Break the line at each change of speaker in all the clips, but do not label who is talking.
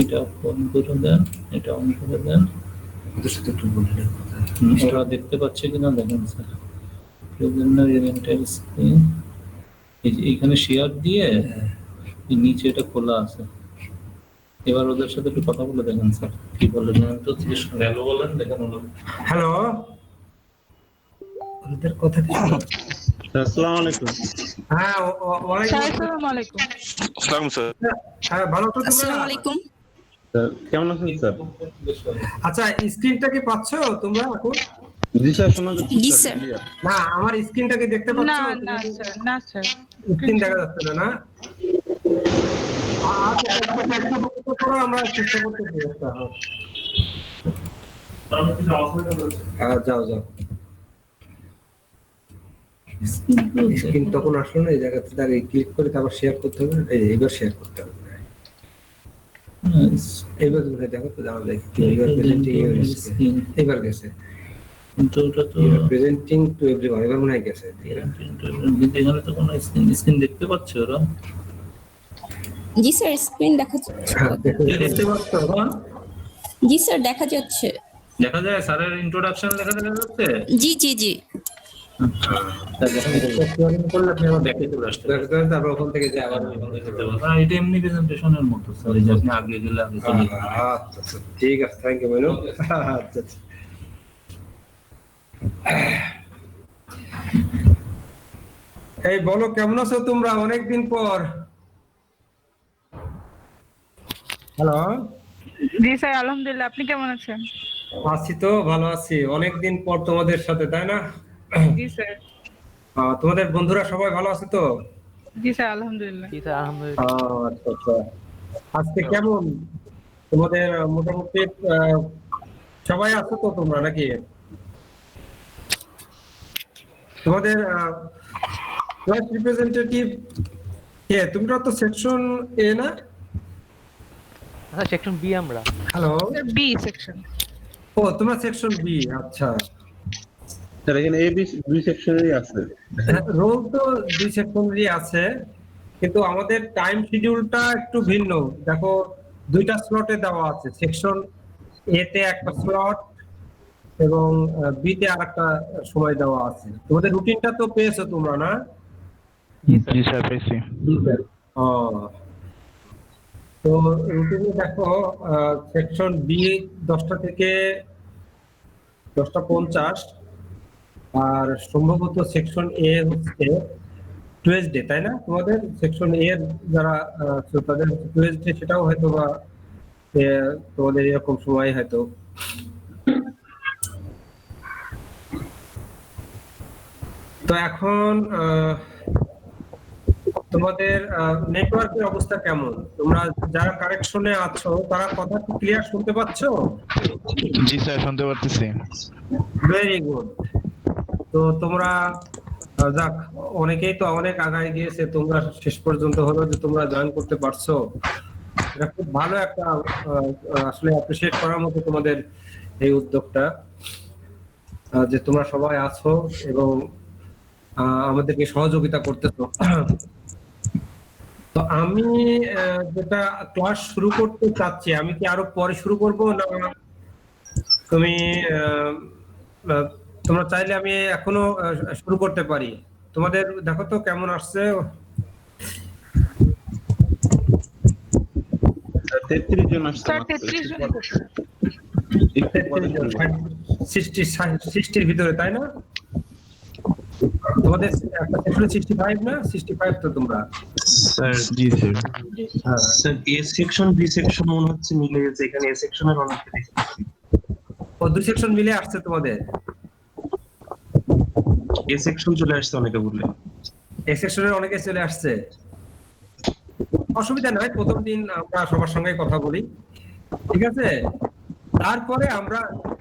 এটা ফোন করে দেন, এটা অন করে দেন।
ওদের সাথে একটু বললে কথা।
ওরা দেখতে পাচ্ছে কিনা দেখেন স্যার। প্রেজেন্টার এন্টার স্ক্রিন, এইখানে শেয়ার দিয়ে নিচে এটা খোলা আছে। এবার ওদের সাথে একটু কথা বলে দেখেন স্যার কি বলেন। তো হ্যালো বলেন, দেখেন হলো।
হ্যালো, ওদের কথা কি শোনা?
আসসালামু আলাইকুম।
হ্যাঁ, ওয়ালাইকুম
আসসালামু আলাইকুম।
আসসালাম স্যার।
হ্যাঁ, ভালো আছো তোমরা?
আসসালামু আলাইকুম।
স্যার কেমন আছেন স্যার?
আচ্ছা, স্ক্রিনটা কি পাচ্ছো তোমরা এখন?
জি স্যার, শোনা যাচ্ছে
জি
স্যার।
স্যার।
না, আমার স্ক্রিনটা কি দেখতে পাচ্ছো?
না না স্যার, না স্যার।
স্ক্রিন দেখা যাচ্ছে না, না? আচ্ছা, একটু করো, আমরা চেষ্টা করতেছি একটা। যাও যাও। স্ক্রিন তখন আসলো না, এই জায়গাতে দাঁড়িয়ে ক্লিক করে তারপর শেয়ার করতে হবে। এইবার শেয়ার করতে হবে। এবার ধরে দেখো তো, জানা যায় এবার প্রেজেন্টিং এবার গেছে,
কিন্তু ওটা তো
প্রেজেন্টিং টু এভরিওয়ান এবার মনে হয় গেছে।
কিন্তু এখানে তো কোনো স্ক্রিন দেখতে পাচ্ছে ওরা।
জি স্যার, স্ক্রিন দেখা যাচ্ছে।
দেখতে পাচ্ছ?
জি স্যার, দেখা যাচ্ছে।
দেখা যায় স্যারের ইন্ট্রোডাকশন দেখা যাচ্ছে।
জি জি জি।
তারপর ওখান থেকে যে আবার
এটা এমনি প্রেজেন্টেশনের মতো স্যার, এই যে আপনি আগে গেলে আগে চলে যাবেন।
আচ্ছা, ঠিক আছে, থ্যাংক ইউ মেনু। আচ্ছা, এই বলো, কেমন আছো তোমরা অনেকদিন পর? হ্যালো।
জি স্যার, আলহামদুলিল্লাহ। আপনি কেমন আছেন?
আছি তো, ভালো আছি। অনেকদিন পর তোমাদের সাথে, তাই না?
জি স্যার।
তোমাদের বন্ধুরা সবাই ভালো আছে তো?
জি স্যার, আলহামদুলিল্লাহ।
আচ্ছা আচ্ছা। আজকে কেমন তোমাদের মোটামুটি সবাই আছো তো তোমরা নাকি? তোমাদের ক্লাস রিপ্রেজেন্টেটিভ কে? তোমরা তো সেকশন এ না?
হ্যাঁ, সেকশন বি আমরা।
হ্যালো।
B section.
ও, তোমরা সেকশন বি। আচ্ছা
স্যার এখানে এ বি দুই সেকশনেরই আছে।
রোল তো দুই সেকশনেরই আছে, কিন্তু আমাদের টাইম শিডিউলটা একটু ভিন্ন। দেখো, দুইটা স্লটে দেওয়া আছে। সেকশন এ তে একটা স্লট এবং বি তে আরেকটা সময় দেওয়া আছে। তোমাদের রুটিনটা তো পেয়েছো তোমরা, না?
জি স্যার, পেয়েছি।
ও, তো রুটিনে দেখো, সেকশন বি 10টা থেকে 10টা 50, আর সম্ভবত সেকশন এ হচ্ছে টুয়েসডে, তাই না? তোমাদের সেকশন এ এর যারা তাদের টুয়েসডে, সেটাও হয়তো বা তোমাদের এরকম সময় হয়তো। তো এখন তোমাদের নেটওয়ার্কের অবস্থা কেমন? তোমরা যারা কারেকশনে আছো তারা কথা কি ক্লিয়ার শুনতে পাচ্ছো?
জি স্যার, শুনতে পারতেছি।
Very good. তো তোমরা যাক, অনেকেই তো অনেক আগায় গিয়েছে, তোমরা শেষ পর্যন্ত হলো যে তোমরা জয়েন করতে পারছো। এটা খুব ভালো একটা, আসলে অ্যাপ্রিশিয়েট করার মতো তোমাদের এই উদ্যোগটা, যে তোমরা সবাই আছো এবং আমাদেরকে সহযোগিতা করতেছো। তো আমি যেটা ক্লাস শুরু করতে চাচ্ছি, আমি কি আরো পরে শুরু করব, না তুমি তোমরা চাইলে আমি এখনো শুরু করতে পারি? তোমাদের দেখো তো কেমন আসছে।
33 জন আসছে।
স্যার 33 জন করছে।
60 ভিতরে, তাই না? তোমাদের একটা সেকশনে 65 না? 65 তো তোমরা?
স্যার জি স্যার।
স্যার এ সেকশন বি সেকশন মনে হচ্ছে মিলে গেছে। এখানে এ সেকশনের অনেকটা দেখেছি।
ও, দুই সেকশন মিলে আসছে তোমাদের?
এ সেকশন চলে আসছে অনেকে বললে।
এ সেকশনের অনেকে চলে আসছে, অসুবিধা নাই। প্রথম দিন আমরা সবার সঙ্গে কথা বলি, ঠিক আছে? তারপরে আমরা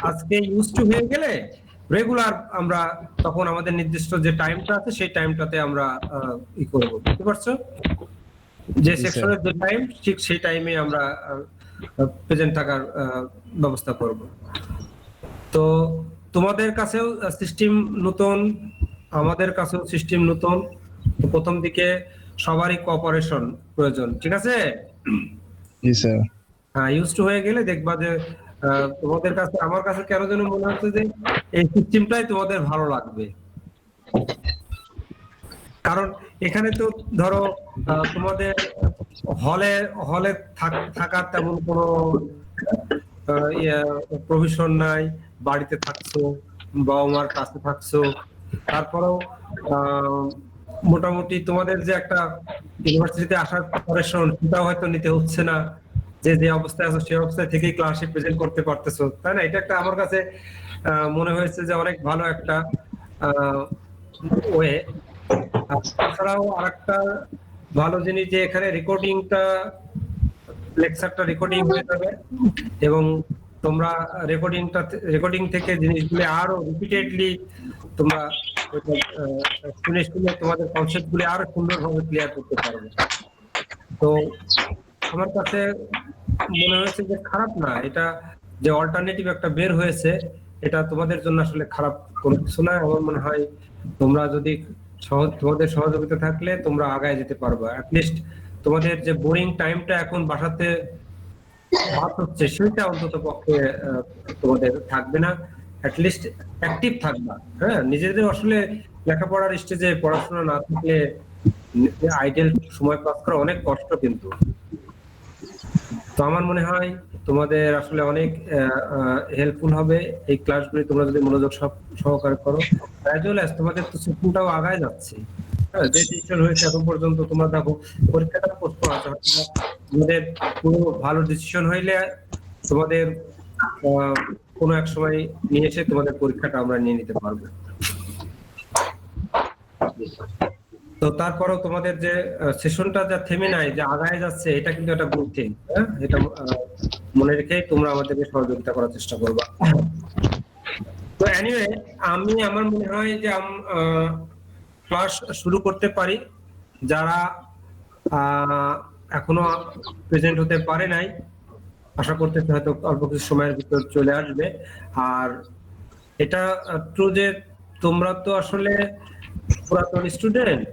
আজকে ইউজ টু হয়ে গেলে রেগুলার আমরা তখন আমাদের নির্দিষ্ট যে টাইমটা আছে সেই টাইমটাতে আমরা ই করব, বুঝতে পারছো? যে সেকশনের যে টাইম ঠিক সেই টাইমে আমরা প্রেজেন্ট থাকার ব্যবস্থা করব। তো তোমাদের কাছেও সিস্টেম নতুন, আমাদের কাছেও সিস্টেম নতুন, তো প্রথম দিকে সবারই কোঅপারেশন প্রয়োজন, ঠিক আছে?
জি স্যার।
হ্যাঁ, ইউজ টু হয়ে গেলে দেখবা যে তোমাদের কাছে, আমার কাছে কেন যেন মনে হচ্ছে যে এই সিস্টেমটাই তোমাদের ভালো লাগবে। কারণ এখানে তো ধরো তোমাদের হলে হলে থাকার তেমন কোনো প্রভিশন নাই, বাড়িতে থাকছো, বাবা মার কাছে থাকছো, তারপরেও মোটামুটি তোমাদের যে একটা ইউনিভার্সিটিতে আসার প্রিপারেশন সেটাও হয়তো নিতে হচ্ছে না, যে যে অবস্থায় আছো সেই অবস্থায় থেকেই ক্লাসে প্রেজেন্ট করতে পারতেছো, তাই না? এটা একটা আমার কাছে মনে হয়েছে যে অনেক ভালো একটা ওয়ে। তাছাড়াও আরেকটা ভালো জিনিস যে এখানে লেকচারটা রেকর্ডিং হয়ে যাবে এবং তোমরা রেকর্ডিং থেকে জিনিসগুলো আরো রিপিটেডলি তোমরা শুনে শুনে তোমাদের কনসেপ্টগুলো আরো সুন্দরভাবে ক্লিয়ার করতে পারবে। তো আমার কাছে মনে হয়েছে যে খারাপ না, এটা যে অল্টারনেটিভ একটা বের হয়েছে এটা তোমাদের জন্য আসলে খারাপ কোনো কিছু না। আমার মনে হয় তোমরা যদি তোমাদের সহযোগিতা থাকলে তোমরা আগায় যেতে পারবে। অ্যাটলিস্ট তোমাদের যে বোরিং টাইমটা এখন বাসাতে পাস হচ্ছে সেটা অন্তত পক্ষে তোমাদের থাকবে না, অ্যাটলিস্ট অ্যাক্টিভ থাকবা। হ্যাঁ, নিজেদের আসলে লেখাপড়ার স্টেজে পড়াশোনা না থাকলে আইডিয়াল সময় পাস করা অনেক কষ্ট কিন্তু। তো আমার মনে হয় তোমাদের আসলে অনেক হেল্পফুল হবে এই ক্লাসগুলি তোমরা যদি মনোযোগ সহকারে করো। অ্যাজ ওয়েল অ্যাজ তোমাদের তো সিস্টেমটাও আগায় যাচ্ছে। হ্যাঁ, যে ডিসিশন হয়েছে এখন পর্যন্ত তোমরা দেখো পরীক্ষাটা পোস্টপোন আছে, তোমাদের পুরো ভালো ডিসিশন হইলে তোমাদের কোনো এক সময় নিয়ে এসে তোমাদের পরীক্ষাটা আমরা নিয়ে নিতে পারবো। তো তারপরেও তোমাদের যে সেশনটা যা থেমে নাই, যে আগায় যাচ্ছে, এটা কিন্তু একটা গুড থিং। হ্যাঁ, এটা মনে রেখে তোমরা আমাদেরকে সহযোগিতা করার চেষ্টা করবা। তো এনিওয়ে, আমার মনে হয় যে ক্লাস শুরু করতে পারি। যারা এখনো প্রেজেন্ট হতে পারে নাই, আশা করতেছি হয়তো অল্প কিছু সময়ের ভিতর চলে আসবে। আর এটা ট্রু যে তোমরা তো আসলে পুরাতন স্টুডেন্ট,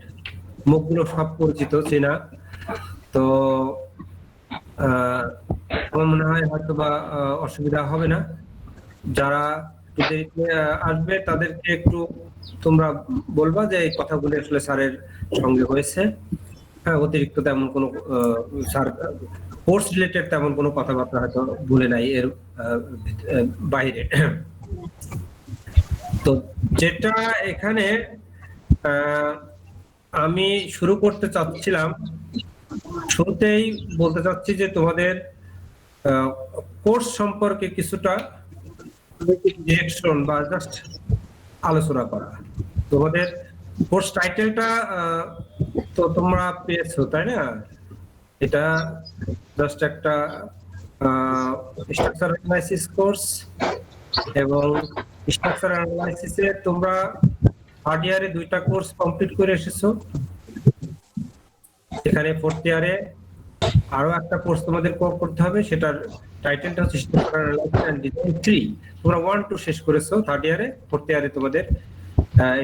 মুখগুলো সব পরিচিত চেনা, তো আমার মনে হয় হয়তো বা অসুবিধা হবে না। যারা আসবে তাদেরকে একটু তোমরা বলবা যে এই কথাগুলো আসলে স্যারের সঙ্গে হয়েছে। হ্যাঁ, অতিরিক্ত তেমন কোনো স্যার কোর্স রিলেটেড তেমন কোনো কথাবার্তা হয়তো ভুলে নাই এর বাইরে। তো যেটা এখানে আমি শুরু করতে চাচ্ছিলাম, শুরুতেই বলতে চাচ্ছি যে তোমাদের কোর্স সম্পর্কে কিছুটা ডিরেকশন বা জাস্ট আলোচনা করা। তোমাদের কোর্স টাইটেলটা তো তোমরা পেয়েছো, তাই না? এটা জাস্ট একটা স্ট্রাকচার অ্যানালাইসিস কোর্স, এবং স্ট্রাকচার অ্যানালাইসিসে তোমরা থার্ড ইয়ারে 2টা কোর্স কমপ্লিট করে এসেছো। এখানে ফোর্থ ইয়ারে আরো একটা কোর্স তোমাদের করতে হবে, সেটার টাইটেলটা হচ্ছে স্ট্রাকচার অ্যানালাইসিস এন্ড ডিজাইন 3। তোমরা 1 2 শেষ করেছো থার্ড ইয়ারে। ফোর্থ ইয়ারে তোমাদের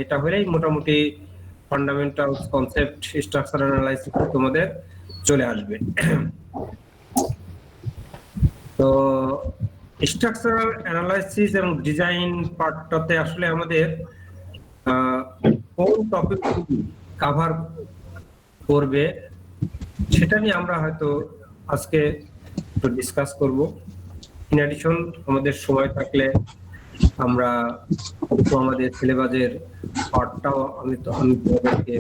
এটা হলেই মোটামুটি ফান্ডামেন্টাল কনসেপ্ট স্ট্রাকচার অ্যানালাইসিস তোমাদের চলে আসবে। তো স্ট্রাকচারাল অ্যানালাইসিস এবং ডিজাইন পার্টটাতে আসলে আমাদের কোন টপিকগুলি কভার করবে সেটা নিয়ে আমরা হয়তো আজকে একটু ডিসকাস করব। ইন অ্যাডিশন আমাদের সময় থাকলে আমরা আমাদের সিলেবাসের পার্টটাও আমি তোমাদেরকে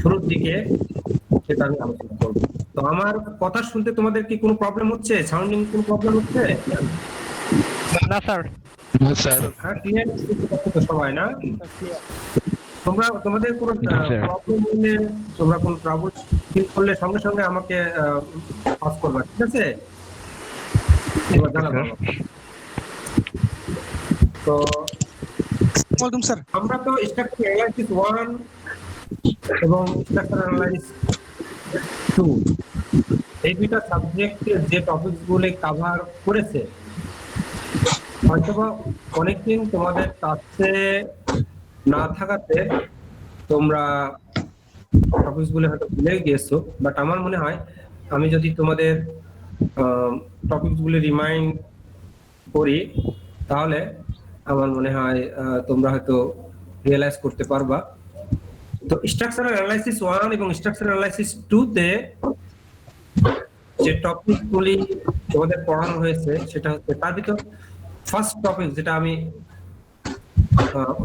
শুরুর দিকে সেটা আমি আলোচনা করবো। তো আমার কথা শুনতে তোমাদের কি কোনো প্রবলেম হচ্ছে? সাউন্ডিং কোনো প্রবলেম হচ্ছে?
না স্যার। স্যার।
হ্যাঁ, ক্লিয়ার তো সবাই না? তোমাদের কোনো প্রবলেম হলে, তোমরা কোনো ট্রাবল ফিল করলে সঙ্গে সঙ্গে আমাকে পাস করবা, ঠিক আছে? এবার জানাবো আমাকে। তো
ওয়েলকাম স্যার।
আমরা তো স্ট্রাকচার অ্যানালাইসিস 1 এবং স্ট্রাকচার অ্যানালাইসিস 2 এই দুইটা সাবজেক্টের যে টপিকসগুলো কভার করেছে, হয়তোবা অনেকদিন তোমাদের কাছে না থাকাতে তোমরা টপিকসগুলো হয়তো ভুলে গিয়েছো, বাট আমার মনে হয় আমি যদি তোমাদের টপিকসগুলো রিমাইন্ড করি তাহলে আমার মনে হয় তোমরা হয়তো রিয়েলাইজ করতে পারবা। তো স্ট্রাকচারাল অ্যানালাইসিস 1 এবং স্ট্রাকচারাল অ্যানালাইসিস 2 তে যে টপিকগুলি তোমাদের পড়ানো হয়েছে সেটা হচ্ছে, তার ভিতর ফার্স্ট টপিক যেটা আমি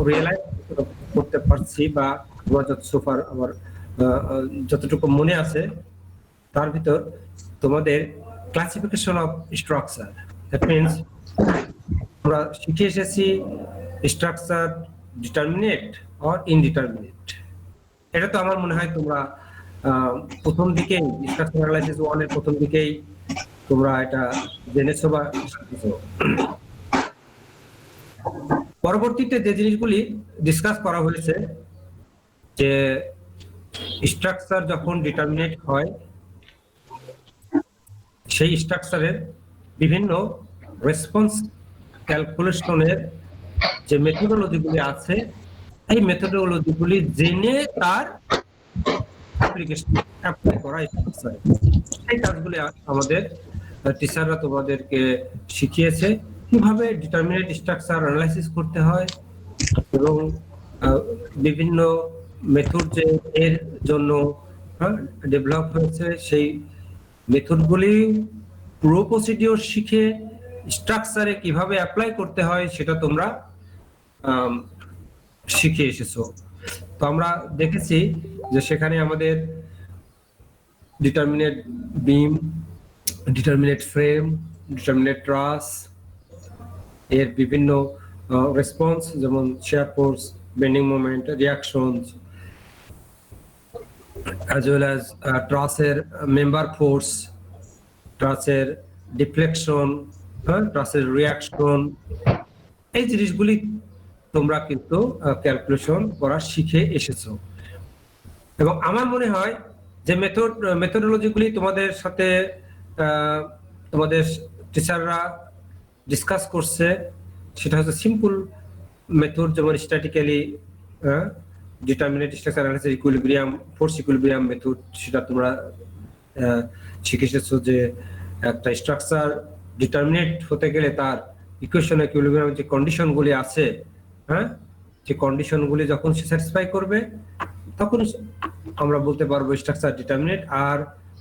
রিয়েলাইজ করতে পারছি বা সোফার আমার যতটুকু মনে আছে তার ভিতর তোমাদের classification of structure, that means আমরা শিখে এসেছি স্ট্রাকচার ডিটারমিনেট অর ইনডিটারমিনেট। এটা তো আমার মনে হয় তোমরা প্রথম দিকেই স্ট্রাকচার অ্যানালাইসিস 1 এর প্রথম দিকেই তোমরা এটা জেনেছো বা শিখেছো। পরবর্তীতে যে জিনিসগুলি ডিসকাস করা হয়েছে যে স্ট্রাকচার যখন ডিটারমিনেট হয় সেই স্ট্রাকচারের বিভিন্ন রেসপন্স ক্যালকুলেশনের যে মেথোডোলজিগুলি আছে এই মেথোডোলজিগুলি জেনে তার অ্যাপ্লিকেশন অ্যাপ্লাই করা স্ট্রাকচারে, এই কাজগুলি আমাদের টিচাররা তোমাদেরকে শিখিয়েছে কিভাবে ডিটারমিনেট স্ট্রাকচার অ্যানালাইসিস করতে হয় এবং বিভিন্ন মেথড যে এর জন্য ডেভেলপ হয়েছে সেই মেথডগুলি পুরো প্রসিডিওর শিখে স্ট্রাকচারে কিভাবে অ্যাপ্লাই করতে হয় সেটা তোমরা শিখে এসেছো। তো আমরা দেখেছি যে সেখানে আমাদের determinate beam, determinate frame, determinate truss এর বিভিন্ন রেসপন্স যেমন shear force, bending moment, reactions, as well as ট্রাসের মেম্বার ফোর্স, ট্রাসের ডিফ্লেকশন, ট্রাসের রিঅ্যাকশন, এই জিনিসগুলি তোমরা কিন্তু ক্যালকুলেশন করা শিখে এসেছো। এবং আমার মনে হয় যে মেথোডোলজিগুলি তোমাদের সাথে তোমাদের টিচাররা ডিসকাস করছে সেটা হচ্ছে সিম্পল মেথড, যেমন statically determinant structure analysis equilibrium, force equilibrium method, সেটা তোমরা শিখে এসেছো যে একটা স্ট্রাকচার ডিটারমিনেট হতে গেলে তার ইকুয়েশন ইকুইলিব্রিয়াম যে কন্ডিশনগুলি আছে, যে কন্ডিশনগুলি যখন সে স্যাটিসফাই করবে তখন আমরা বলতে পারবো স্ট্রাকচার ডিটারমিনেট। আর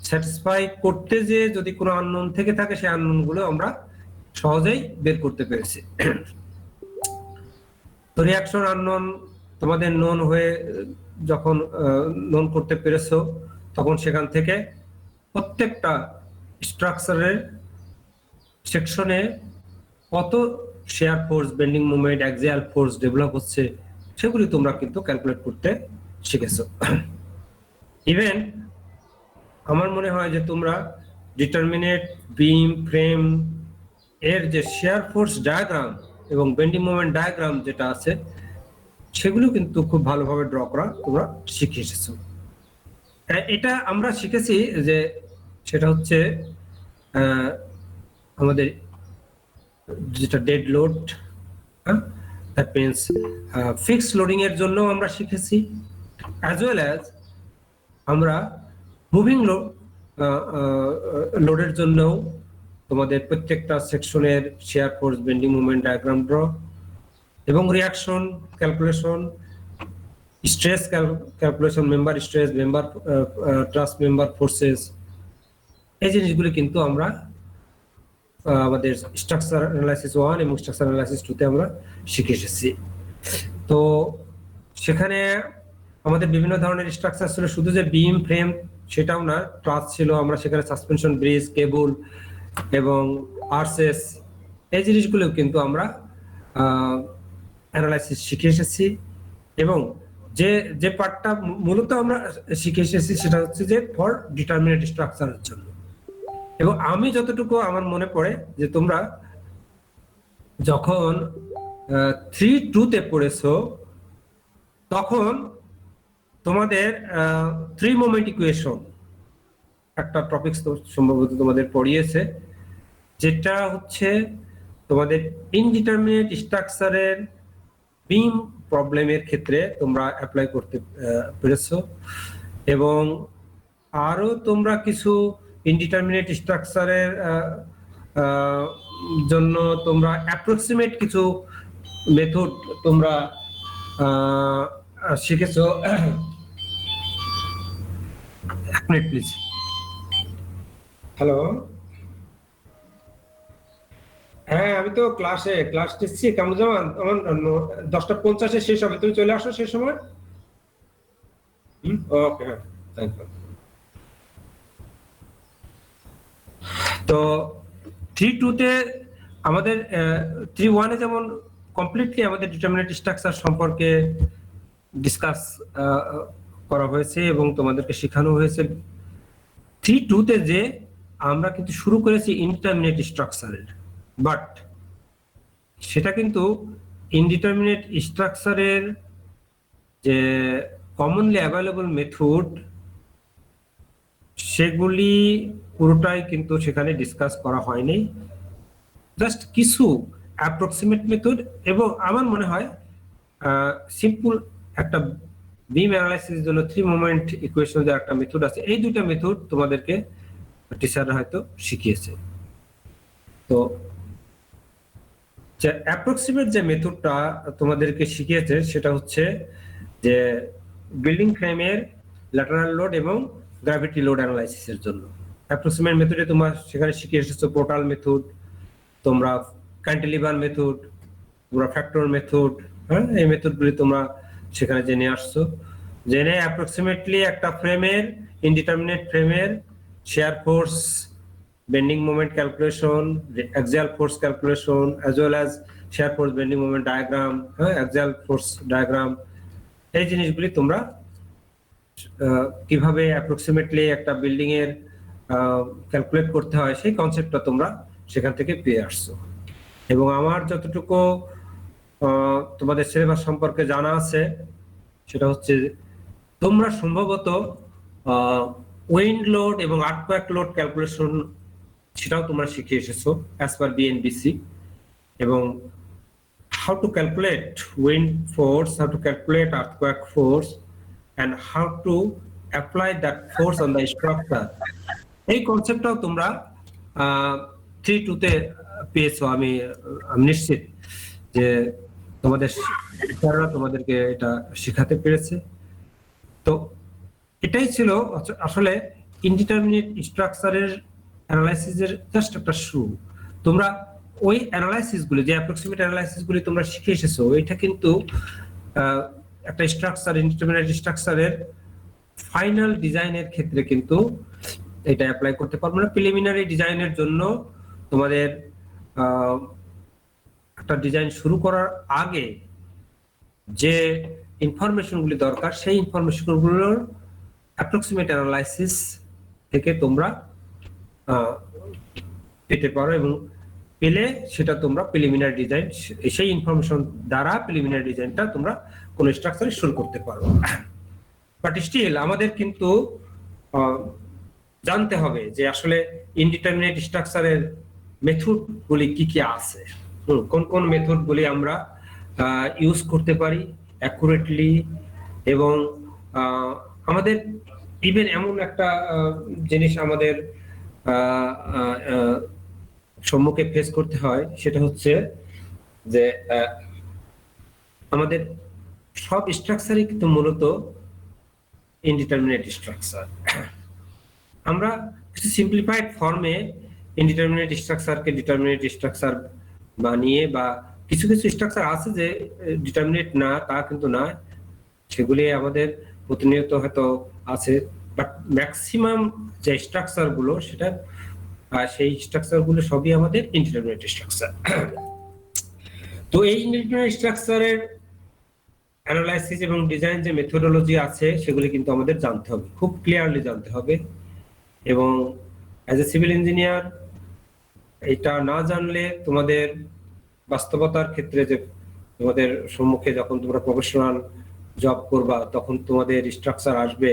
স্যাটিসফাই করতে যে যদি কোনো আননোন থেকে থাকে সেই আননোন গুলো আমরা সহজেই বের করতে পেরেছি। তো রিঅ্যাকশন আননোন তোমাদের নোন হয়ে যখন নোন করতে পেরেছো তখন সেখান থেকে প্রত্যেকটা স্ট্রাকচারের সেকশনে কত share force, bending moment, axial force develop হচ্ছে সেগুলি তোমরা কিন্তু ক্যালকুলেট করতে শিখেছো। ইভেন আমার মনে হয় যে তোমরা ডিটারমিনেট বিম, ফ্রেম এর যে শেয়ার ফোর্স ডায়াগ্রাম এবং বেন্ডিং মোমেন্ট ডায়াগ্রাম যেটা আছে সেগুলো কিন্তু খুব ভালোভাবে ড্র করা তোমরা শিখে এসেছো। এটা আমরা শিখেছি যে সেটা হচ্ছে আমাদের যেটা dead load, that means fixed loading এর জন্য আমরা শিখেছি, অ্যাজ ওয়েল অ্যাজ আমরা মুভিং লোডের জন্য তোমাদের প্রত্যেকটা সেকশনের shear force, bending moment diagram draw এবং reaction calculation, stress calculation, member stress, member truss member forces, এই জিনিসগুলি কিন্তু আমরা আমাদের স্ট্রাকচার অ্যানালাইসিস 1 এবং স্ট্রাকচার অ্যানালাইসিস 2 তে আমরা শিখে এসেছি। তো সেখানে আমাদের বিভিন্ন ধরনের স্ট্রাকচার ছিল, শুধু যে বিম ফ্রেম সেটাও না, ট্রাস ছিল, আমরা সেখানে সাসপেনশন ব্রিজ, কেবল এবং আরসেস এই জিনিসগুলো কিন্তু আমরা অ্যানালাইসিস শিখে এসেছি। এবং যে যে পার্টটা মূলত আমরা শিখে এসেছি সেটা হচ্ছে যে ফর ডিটারমিনেট স্ট্রাকচারের জন্য। এবং আমি যতটুকু আমার মনে পড়ে যে তোমরা যখন 3-2-তে পড়েছো তখন তোমাদের 3 মোমেন্ট ইকুয়েশন একটা টপিক সম্ভবত তোমাদের পড়িয়েছে, যেটা হচ্ছে তোমাদের ইনডিটারমিনেট স্ট্রাকচারের বিম প্রবলেমের ক্ষেত্রে তোমরা অ্যাপ্লাই করতে পেরেছো। এবং আরো তোমরা কিছু ইনডিটারমিনেট স্ট্রাকচারের জন্য তোমরা অ্যাপ্রক্সিমেট কিছু মেথড তোমরা শিখেছো। এক মিনিট প্লিজ। হ্যালো, হ্যাঁ আমি তো ক্লাস দিচ্ছি। কামরুজ্জামান, আমার 10:50 শেষ হবে, তুমি চলে আসো সেই সময়। ওকে, হ্যাঁ, থ্যাংক ইউ। তো 3-2-তে আমাদের 3-1-এ যেমন কমপ্লিটলি আমাদের ডিটারমিনেট স্ট্রাকচার সম্পর্কে ডিসকাস করা হয়েছে এবং তোমাদেরকে শেখানো হয়েছে। 3-2-তে যে আমরা কিন্তু শুরু করেছি ইনডিটারমিনেট স্ট্রাকচারের, বাট সেটা কিন্তু ইনডিটারমিনেট স্ট্রাকচারের যে কমনলি অ্যাভেলেবল মেথড সেগুলি পুরোটাই কিন্তু সেখানে ডিসকাস করা হয়নি, জাস্ট কিছু অ্যাপ্রক্সিমেট মেথড। এবং আমার মনে হয় সিম্পল একটা বিম অ্যানালাইসিসের জন্য 3 মোমেন্ট ইকুয়েশন যে একটা মেথড আছে, এই দুইটা মেথড তোমাদেরকে টিচাররা হয়তো শিখিয়েছে। তো যে অ্যাপ্রক্সিমেট যে মেথডটা তোমাদেরকে শিখিয়েছে সেটা হচ্ছে যে বিল্ডিং ফ্রেমের ল্যাটারাল লোড এবং গ্র্যাভিটি লোড অ্যানালাইসিসের জন্য অ্যাপ্রক্সিমেট মেথডে তোমরা সেখানে শিখে এসেছো পোর্টাল মেথড, তোমরা ক্যান্টিলিভার মেথড, তোমরা ফ্যাক্টর মেথড, হ্যাঁ, এই মেথডগুলি তোমরা সেখানে জেনে আসছো। জেনে অ্যাপ্রক্সিমেটলি একটা ফ্রেমের ইনডিটারমিনেট ফ্রেমের shear force, bending moment calculation, axial force calculation, as well as shear force bending moment diagram, axial force diagram, এই জিনিসগুলি তোমরা কিভাবে অ্যাপ্রক্সিমেটলি একটা বিল্ডিং এর ক্যালকুলেট করতে হয় সেই কনসেপ্টটা তোমরা সেখান থেকে পেয়ে আসছো। এবং আমার যতটুকু তোমাদের সিলেবাস সম্পর্কে জানা আছে সেটা হচ্ছে তোমরা সম্ভবত উইন্ড লোড এবং আর্থকোয়াক লোড ক্যালকুলেশন সেটাও তোমরা শিখে এসেছো অ্যাজ পার বিএনবিসি, এবং how to calculate wind force, how to calculate earthquake force, and how to apply that force on the structure, এই কনসেপ্টটাও তোমরা 3-2-তে পেয়েছো। আমি নিশ্চিত যে তোমাদেরকে এটা শেখাতে পেরেছে। তো এটাই ছিল আসলে ইনডিটারমিনেট স্ট্রাকচারের অ্যানালাইসিসের জাস্ট একটা শুরু। তোমরা ওই অ্যানালাইসিসগুলি, যে অ্যাপ্রক্সিমেট অ্যানালাইসিসগুলি তোমরা শিখে এসেছো, এটা কিন্তু একটা স্ট্রাকচার, ইনডিটারমিনেট স্ট্রাকচারের ফাইনাল ডিজাইনের ক্ষেত্রে কিন্তু এটা অ্যাপ্লাই করতে পারবে না। প্রিলিমিনারি ডিজাইনের জন্য তোমাদের একটা ডিজাইন শুরু করার আগে যে ইনফরমেশনগুলি দরকার সেই ইনফরমেশনগুলোর অ্যাপ্রক্সিমেট অ্যানালাইসিস থেকে তোমরা পেতে পারো, এবং পেলে সেটা তোমরা প্রিলিমিনারি ডিজাইন, সেই ইনফরমেশন দ্বারা প্রিলিমিনারি ডিজাইনটা তোমরা কোন স্ট্রাকচারে শুরু করতে পারো। বাট স্টিল আমাদের কিন্তু জানতে হবে যে আসলে ইনডিটারমিনেট স্ট্রাকচারের মেথডগুলি কি কি আছে, কোন কোন মেথডগুলি আমরা ইউজ করতে পারি অ্যাকুরেটলি। এবং আমাদের ইভেন এমন একটা জিনিস আমাদের সম্মুখে ফেস করতে হয়, সেটা হচ্ছে যে আমাদের সব স্ট্রাকচারই কিন্তু মূলত ইনডিটারমিনেট স্ট্রাকচার। আমরা কিছু সিম্পলিফাইড ফর্মে ইনডিটারমিনেট স্ট্রাকচারকে ডিটারমিনেট স্ট্রাকচার বানিয়ে, বা কিছু কিছু স্ট্রাকচার আছে যে ডিটারমিনেট না তা কিন্তু না, সেগুলি আমাদের প্রতিনিয়ত হয়তো আছে, বাট ম্যাক্সিমাম যে স্ট্রাকচার গুলো সেটা সেই স্ট্রাকচার গুলো সবই আমাদের ইনডিটারমিনেট স্ট্রাকচার। তো এই ইনডিটারমিনেট স্ট্রাকচারের অ্যানালাইসিস এবং ডিজাইন যে মেথোডোলজি আছে সেগুলি কিন্তু আমাদের জানতে হবে, খুব ক্লিয়ারলি জানতে হবে। এবং অ্যাজ এ সিভিল ইঞ্জিনিয়ার এটা না জানলে তোমাদের বাস্তবতার ক্ষেত্রে যে তোমাদের সম্মুখে যখন তোমরা প্রফেশনাল জব করবা তখন তোমাদের স্ট্রাকচার আসবে,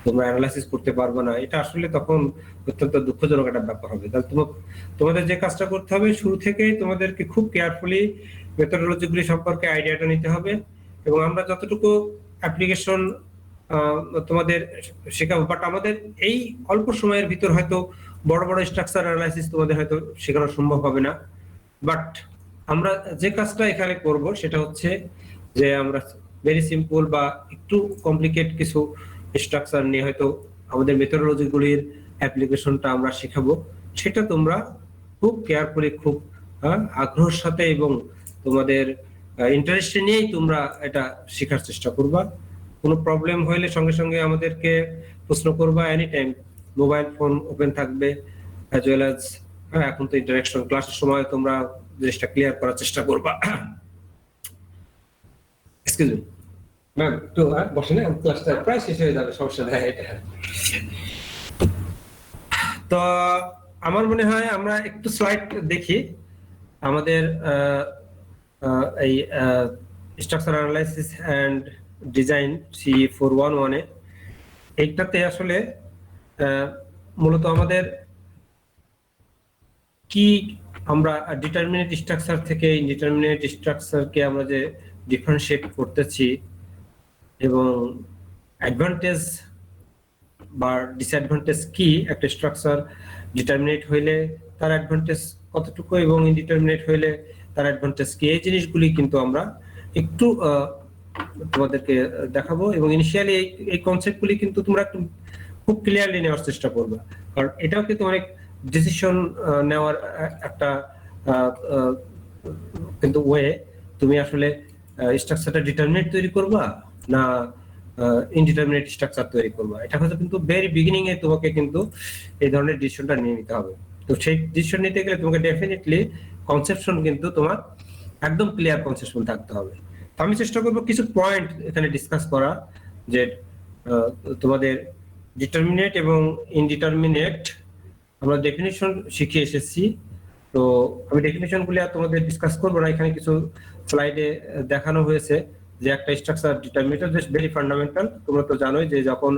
তোমরা অ্যানালাইসিস করতে পারবে না, এটা আসলে তখন অত্যন্ত দুঃখজনক একটা ব্যাপার হবে। তাহলে তোমাদের যে কাজটা করতে হবে শুরু থেকেই তোমাদেরকে খুব কেয়ারফুলি মেথোডোলজিগুলি সম্পর্কে আইডিয়াটা নিতে হবে। এবং আমরা যতটুকু অ্যাপ্লিকেশন তোমাদের শেখাবো, বাট আমাদের এই অল্প সময়ের ভিতর হয়তো বড় বড় স্ট্রাকচার অ্যানালাইসিস তোমাদের হয়তো শেখানো সম্ভব হবে না। বাট আমরা যে কাজটা এখানে করব সেটা হচ্ছে যে আমরা ভেরি সিম্পল বা একটু কমপ্লিকেট কিছু স্ট্রাকচার নিয়ে হয়তো আমাদের মেথোডোলজিগুলির অ্যাপ্লিকেশনটা আমরা শেখাবো। সেটা তোমরা খুব কেয়ারফুলি, খুব আগ্রহের সাথে এবং তোমাদের ইন্টারেস্ট নিয়েই তোমরা এটা শেখার চেষ্টা করবা। কোনো প্রবলেম হলে সঙ্গে সঙ্গে আমাদেরকে প্রশ্ন করবা, any time mobile phone open থাকবে, অ্যাজ ওয়েল অ্যাজ এখন তো ইন্টারাকশন ক্লাসের সময় তোমরা জিনিসটা ক্লিয়ার করার চেষ্টা করবা। এক্সকিউজ মি ম্যাম, একটু বসে না, ক্লাসটা প্রায় শেষ হয়ে যাবে, সমস্যা নেই। তো আমার মনে হয় আমরা একটু স্লাইড দেখি আমাদের এই structure analysis and design C411 এ। এইটাতে আসলে মূলত আমাদের কি আমরা ডিটারমিনেট স্ট্রাকচার থেকে ইনডিটারমিনেট স্ট্রাকচারকে আমরা যে ডিফারেন্সিয়েট করতেছি এবং অ্যাডভান্টেজ বা ডিসঅ্যাডভান্টেজ কি, একটা স্ট্রাকচার ডিটারমিনেট হইলে তার অ্যাডভান্টেজ কতটুকু এবং ইনডিটারমিনেট হইলে তার অ্যাডভান্টেজ কি, এই জিনিসগুলি কিন্তু আমরা একটু তোমাদেরকে দেখাবো। এবং ইনিশিয়ালি এই কনসেপ্টগুলি কিন্তু তোমরা একটু খুব ক্লিয়ারলি নেওয়ার চেষ্টা করবে, কারণ এটাও কিন্তু অনেক ডিসিশন নেওয়ার একটা কিন্তু ওয়ে। তুমি আসলে স্ট্রাকচারটা ডিটারমিনেট তৈরি করবা না ইনডিটারমিনেট স্ট্রাকচার তৈরি করবা, এটা হয়তো কিন্তু ভেরি বিগিনিং এ তোমাকে কিন্তু এই ধরনের ডিসিশনটা নিয়ে নিতে হবে। তো সেই ডিসিশন নিতে গেলে তোমাকে ডেফিনেটলি কনসেপশন কিন্তু তোমার একদম ক্লিয়ার কনসেপশন থাকতে হবে। তো আমি চেষ্টা করবো কিছু পয়েন্ট এখানে ডিসকাস করা, যে তোমাদের ডিটারমিনেট এবং ইনডিটারমিনেট আমরা ডেফিনিশন শিখে এসেছি। তো আমি ডেফিনিশন গুলি আর তোমাদের ডিসকাস করবো না, এখানে কিছু স্লাইডে দেখানো হয়েছে যে একটা structure determinant just very fundamental. তোমরা তো জানোই যে যখন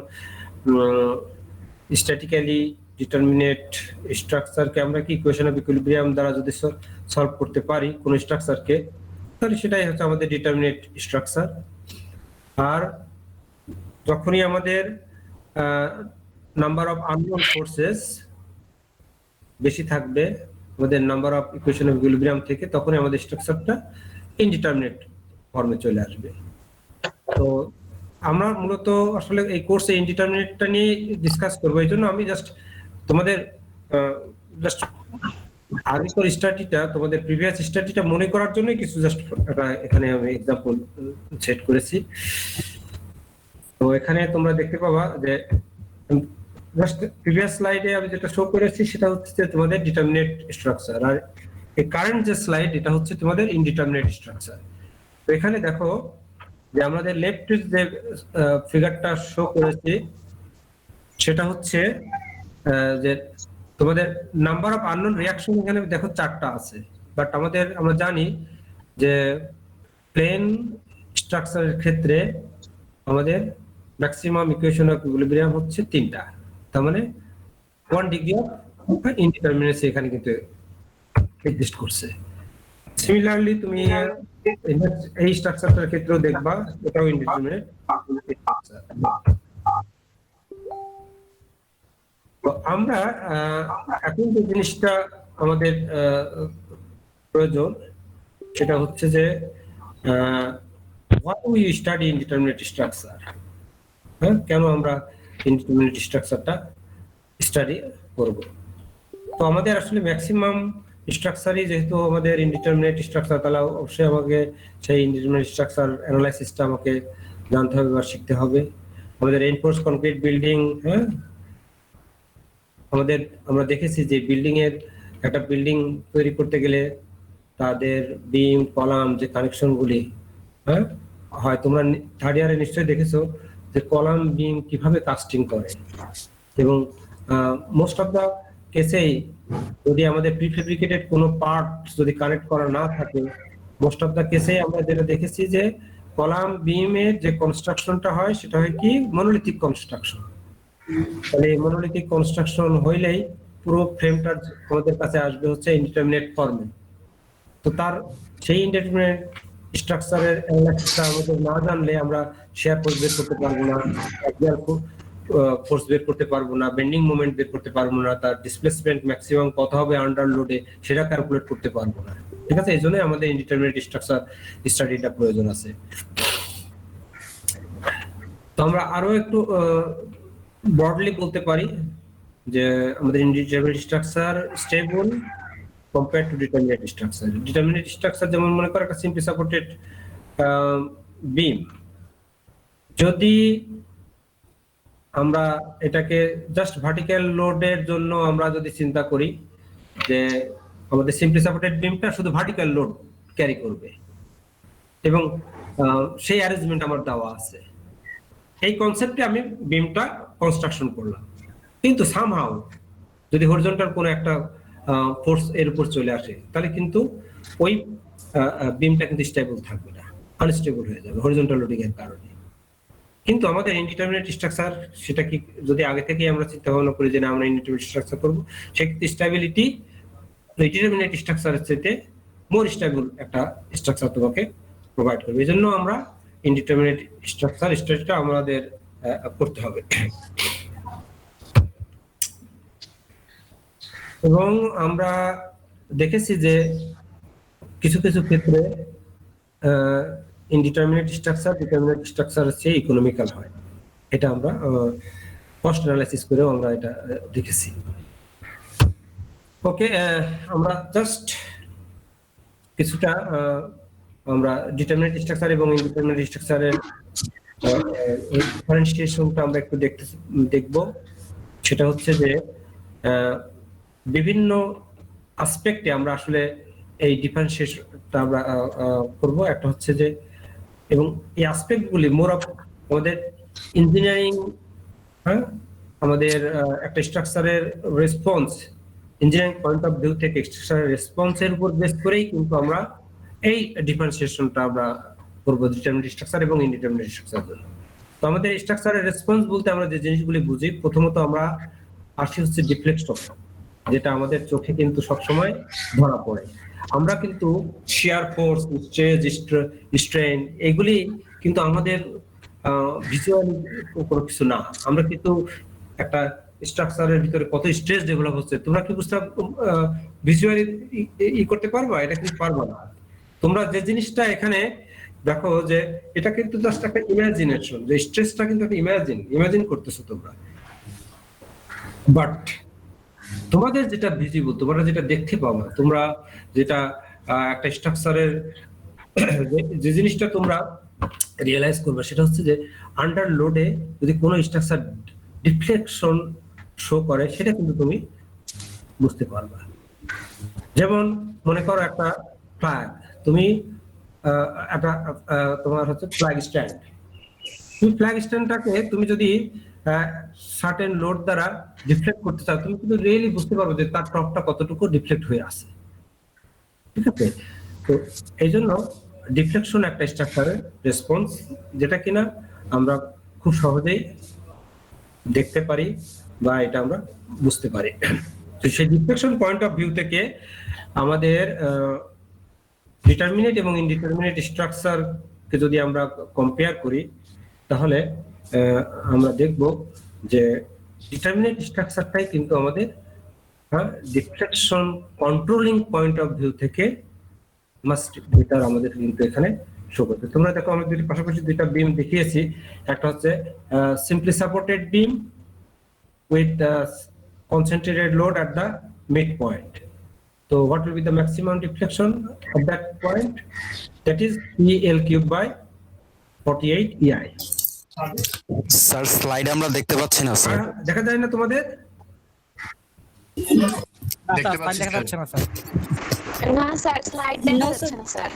স্ট্যাটিক্যালি ডিটারমিনেট স্ট্রাকচারকে আমরা কি ইকুয়েশন অফ ইকুইলিব্রিয়াম দ্বারা যদি সলভ করতে পারি কোন স্ট্রাকচারকে, তাহলে সেটাই হচ্ছে আমাদের ডিটারমিনেট স্ট্রাকচার। আর যখনই আমাদের নাম্বার অফ আননোন ফোর্সেস বেশি থাকবে আমাদের number of equation of equilibrium থেকে, তখনই আমাদের স্ট্রাকচারটা ইনডিটারমিনেট ফর্মে চলে আসবে। তো আমরা মূলত আসলে এই কোর্সে ইনডিটারমিনেটটা নিয়ে ডিসকাস করবো, এই জন্য আমি জাস্ট তোমাদের জাস্ট আগের স্টাডিটা, তোমাদের প্রিভিয়াস স্টাডিটা মনে করার জন্য কিছু জাস্ট এখানে আমি এক্সাম্পল সেট করেছি। তো এখানে তোমরা দেখতে পাবা যে জাস্ট প্রিভিয়াস স্লাইডে আমি যেটা শো করেছি সেটা হচ্ছে তোমাদের ডিটারমিনেট স্ট্রাকচার, আর এই কারেন্ট যে স্লাইড এটা হচ্ছে তোমাদের ইনডিটারমিনেট স্ট্রাকচার। তো এখানে দেখো যে আমাদের লেফট যে ফিগারটা শো করেছি সেটা হচ্ছে যে তোমাদের নাম্বার অফ আননোন রিঅ্যাকশন এখানে দেখো 4টা আছে, বাট আমরা জানি যে প্লেন স্ট্রাকচারের ক্ষেত্রে আমাদের ম্যাক্সিমাম ইকুয়েশন অফ ইকুইলিব্রিয়াম হচ্ছে 3টা, তার মানে 1 ডিগ্রি অফ ইনডিটারমিনেসি এখানে কিন্তু এক্সিস্ট করছে। সিমিলারলি তুমি এই স্ট্রাকচারটার ক্ষেত্রেও দেখবা এটাও ইনডিটারমিনেট। তো আমরা এখন যে জিনিসটা আমাদের প্রয়োজন সেটা হচ্ছে যে what we study indeterminate structure, কেন আমরা ইনডিটারমিনেট স্ট্রাকচারটা স্টাডি করব। তো আমাদের আসলে ম্যাক্সিমাম স্ট্রাকচারই যেহেতু আমাদের ইনডিটারমিনেট স্ট্রাকচার, তাহলে অবশ্যই আমাকে সেই ইনডিটারমিনেট স্ট্রাকচার অ্যানালাইসিসটা আমাকে জানতে হবে বা শিখতে হবে। আমাদের রেইনফোর্স কনক্রিট বিল্ডিং, আমরা দেখেছি যে বিল্ডিং এর একটা বিল্ডিং তৈরি করতে গেলে তাদের বিম কলাম যে কানেকশন গুলি হয়, তোমরা থার্ড ইয়ারে নিশ্চয়ই দেখেছো যে কলাম বিম কিভাবে কাস্টিং করে, এবং মোস্ট অফ দা কেসেই যদি আমাদের প্রিফেব্রিকেটেড কোনো পার্ট যদি কানেক্ট করা না থাকে, মোস্ট অফ দা কেসেই আমরা যেটা দেখেছি যে কলাম বিমের যে কনস্ট্রাকশনটা হয় সেটা হয় কি মনোলিথিক কনস্ট্রাকশন। তাহলে এই মনোলিথিক কনস্ট্রাকশন হইলেই পুরো ফ্রেমটা আমাদের কাছে আসবে হচ্ছে ইনডিটারমিনেট ফর্মে। তো তার সেই ইনডিটারমিনেট স্ট্রাকচারের অ্যানালাইসিসটা আমাদের না জানলে আমরা শেয়ার ফোর্স বের করতে পারবো না, অ্যাক্সিয়াল ফোর্স বের করতে পারবো না, বেন্ডিং মোমেন্ট বের করতে পারবো না, তার ডিসপ্লেসমেন্ট ম্যাক্সিমাম কত হবে আন্ডার লোডে সেটা ক্যালকুলেট করতে পারবো না। ঠিক আছে, এই জন্য আমাদের ইনডিটারমিনেট স্ট্রাকচার স্টাডিটা প্রয়োজন আছে। তো আমরা আরো একটু ব্রডলি বলতে পারি যে আমাদের indeterminate structure stable compare to determinant structure. Determinant structure যেমন মনে করো একটা সিম্পলি সাপোর্টেড বিম, যদি আমরা এটাকে জাস্ট ভার্টিক্যাল লোডের জন্য আমরা যদি চিন্তা করি যে আমাদের সিম্পলি সাপোর্টেড বিমটা শুধু ভার্টিক্যাল লোড ক্যারি করবে এবং সেই অ্যারেঞ্জমেন্ট আমার দেওয়া আছে, এই কনসেপ্টে আমি বিমটা কনস্ট্রাকশন করলাম। কিন্তু সামহাউ যদি হরিজন্টাল কোনো একটা ফোর্স এর উপর চলে আসে তাহলে কিন্তু ওই বিমটা কিন্তু স্টেবল থাকবে না, আনস্টেবল হয়ে যাবে হরিজন্টাল লোডিং এর কারণে। কিন্তু আমাদের ইনডিটারমিনেট স্ট্রাকচার সেটা কি যদি আগে থেকেই আমরা চিন্তা ভাবনা করি যে না আমরা ইনডিটারমিনেট স্ট্রাকচার করব, সেক্ষেত্রে স্টেবিলিটি ডিটারমিনেট স্ট্রাকচারের চাইতে মোর স্টেবল একটা স্ট্রাকচার তোমাকে প্রোভাইড করবে। এই জন্য আমরা ইনডিটারমিনেট স্ট্রাকচার স্টাডিটা আমাদের করতে হবে। এবং আমরা দেখেছি যে কিছু কিছু ক্ষেত্রে ইনডিটারমিনেট স্ট্রাকচার ডিটারমিনেট স্ট্রাকচারের চেয়ে ইকোনমিক্যাল হয়, এটা আমরা কস্ট অ্যানালাইসিস করেও আমরা এটা দেখেছি। ওকে, আমরা জাস্ট কিছুটা আমরা ডিটারমিনেট স্ট্রাকচার এবং ইনডিটারমিনেট স্ট্রাকচারের ডিফারেন্সিয়েশনটা আমরা একটু দেখব। সেটা হচ্ছে যে বিভিন্ন অ্যাসপেক্টে আমরা আসলে এই ডিফারেন্সিয়েশনটা আমরা করব। একটা হচ্ছে যে এবং এই অ্যাসপেক্টগুলি মোর অফ আমাদের ইঞ্জিনিয়ারিং, হ্যাঁ, আমাদের একটা স্ট্রাকচারের response engineering point of view থেকে স্ট্রাকচারের রেসপন্সের উপর বেস করেই কিন্তু আমরা এই ডিফারেন্সিয়েশনটা আমরা করব ডিটারমিনেট স্ট্রাকচার এবং ইনডিটারমিনেট স্ট্রাকচার জন্য। তো আমাদের স্ট্রাকচারের রেসপন্স বলতে আমরা যে জিনিসগুলি বুঝি, প্রথমত আমরা আসি হচ্ছে ডিফ্লেক্সন, যেটা আমাদের চোখে কিন্তু সবসময় ধরা পড়ে। আমরা কিন্তু শিয়ার ফোর্স, স্ট্রেস, স্ট্রেন এগুলি কিন্তু আমাদের ভিজুয়ালি কোনো কিছু না। আমরা কিন্তু একটা স্ট্রাকচারের ভিতরে কত স্ট্রেস ডেভেলপ হচ্ছে তোমরা কি বুঝতে ভিজুয়ালি করতে পারবা? এটা কিন্তু পারবা না। তোমরা যে জিনিসটা এখানে দেখো যে এটা কিন্তু জাস্ট একটা ইমাজিনেশন, যে স্ট্রেসটা কিন্তু একটা ইমাজিন করতেছো তোমরা, বাট তোমাদের যেটা ভিজিবল, তোমরা যেটা দেখতে পাবা, তোমরা যেটা একটা স্ট্রাকচারের যে জিনিসটা তোমরা রিয়েলাইজ করবে সেটা হচ্ছে যে আন্ডার লোডে যদি কোনো স্ট্রাকচার ডিফ্লেকশন শো করে সেটা কিন্তু তুমি বুঝতে পারবা। যেমন মনে করো একটা ফ্ল্যাগ, তুমি একটা তোমার হচ্ছে ফ্ল্যাগ স্ট্যান্ড, তুমি ফ্ল্যাগ স্ট্যান্ডটাকে তুমি যদি সার্টেন লোড দ্বারা ডিফ্লেক্ট করতে চাও, তুমি কিন্তু রিয়েলি বুঝতে পারবে যে তার টপটা কতটুকু ডিফ্লেক্ট হয়ে আছে। ঠিক আছে, তো এই জন্য ডিফ্লেকশন একটা স্ট্রাকচারের রেসপন্স, যেটা কিনা আমরা খুব সহজেই দেখতে পারি বা এটা আমরা বুঝতে পারি। তো সেই ডিফ্লেকশন পয়েন্ট অফ ভিউ থেকে আমাদের ডিটারমিনেট এবং ইনডিটারমিনেট স্ট্রাকচারকে যদি আমরা কম্পেয়ার করি তাহলে আমরা দেখব যে ডিটারমিনেট স্ট্রাকচারটাই কিন্তু আমাদের deflection controlling point of view থেকে মাস্ট বেটার আমাদের কিন্তু এখানে শো করতে। তোমরা দেখো আমরা দুটি পাশাপাশি দুইটা বিম দেখিয়েছি, একটা হচ্ছে simply supported beam with concentrated load at the midpoint. So what will be the maximum deflection at that point? That is PL cubed by 48 EI.
Sir slide আমরা দেখতে পাচ্ছি না স্যার।
দেখা যায় না তোমাদের?
দেখতে পাচ্ছি
না স্যার, স্লাইড দেখা যাচ্ছে না স্যার।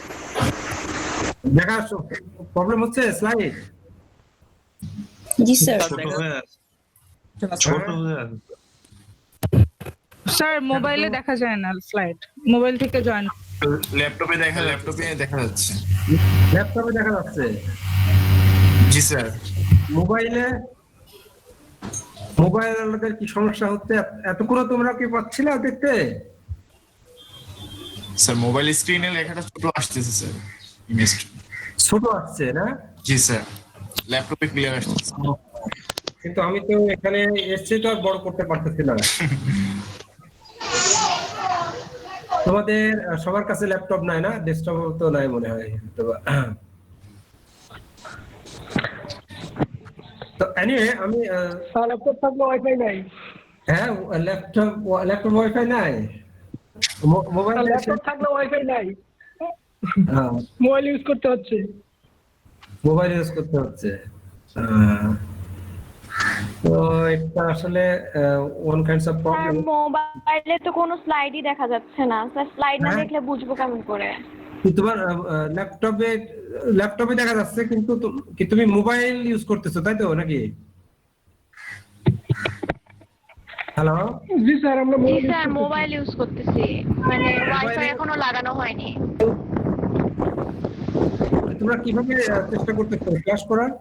দেখা প্রবলেম হচ্ছে স্লাইড?
জি স্যার
ছোট হয়ে আছে, ছোট হয়ে আছে।
স্যার মোবাইলে দেখা যায় না স্লাইড, মোবাইল থেকে জয়েন।
ল্যাপটপে দেখা যাচ্ছে।
ল্যাপটপে দেখা যাচ্ছে,
জি স্যার।
মোবাইলের কি সমস্যা হচ্ছে? এতক্ষণ তোমরা কি পাচ্ছিলে দেখতে?
স্যার মোবাইল স্ক্রিনে লেখাটা ছোট আসতেছে স্যার, ইমেজটা
ছোট আসছে না?
জি স্যার। ল্যাপটপে ক্লিয়ার আসতেছে।
কিন্তু আমি তো এখানে এসছি তো আর বড় করতে পারতেছি না। তোমাদের সবার কাছে ল্যাপটপ নাই না? ডেস্কটপ তো নাই মনে হয়। তো এনিওয়ে আমি
ল্যাপটপ থাকলে ওয়াইফাই নাই।
হ্যাঁ, ল্যাপটপ ওয়াইফাই নাই, মোবাইল
ল্যাপটপ থাকলে ওয়াইফাই নাই,
হ্যাঁ,
মোবাইল ইউজ করতে হচ্ছে।
মোবাইল ইউজ করতে হচ্ছে। তো এটা আসলে one kinds of
sir
problem.
মোবাইলে তো কোনো স্লাইডই দেখা যাচ্ছে না স্যার, স্লাইড না দেখলে বুঝবো কেমন করে?
তোমার ল্যাপটপে দেখা যাচ্ছে, কিন্তু কি তুমি মোবাইল ইউজ করতেছো তাই তো নাকি? হ্যালো,
জি স্যার, আমরা
জি স্যার মোবাইল ইউজ করতেছি, মানে ওয়াইফাই এখনো লাগানো হয়নি।
তোমরা কিভাবে চেষ্টা করতেছো ক্লাস করার?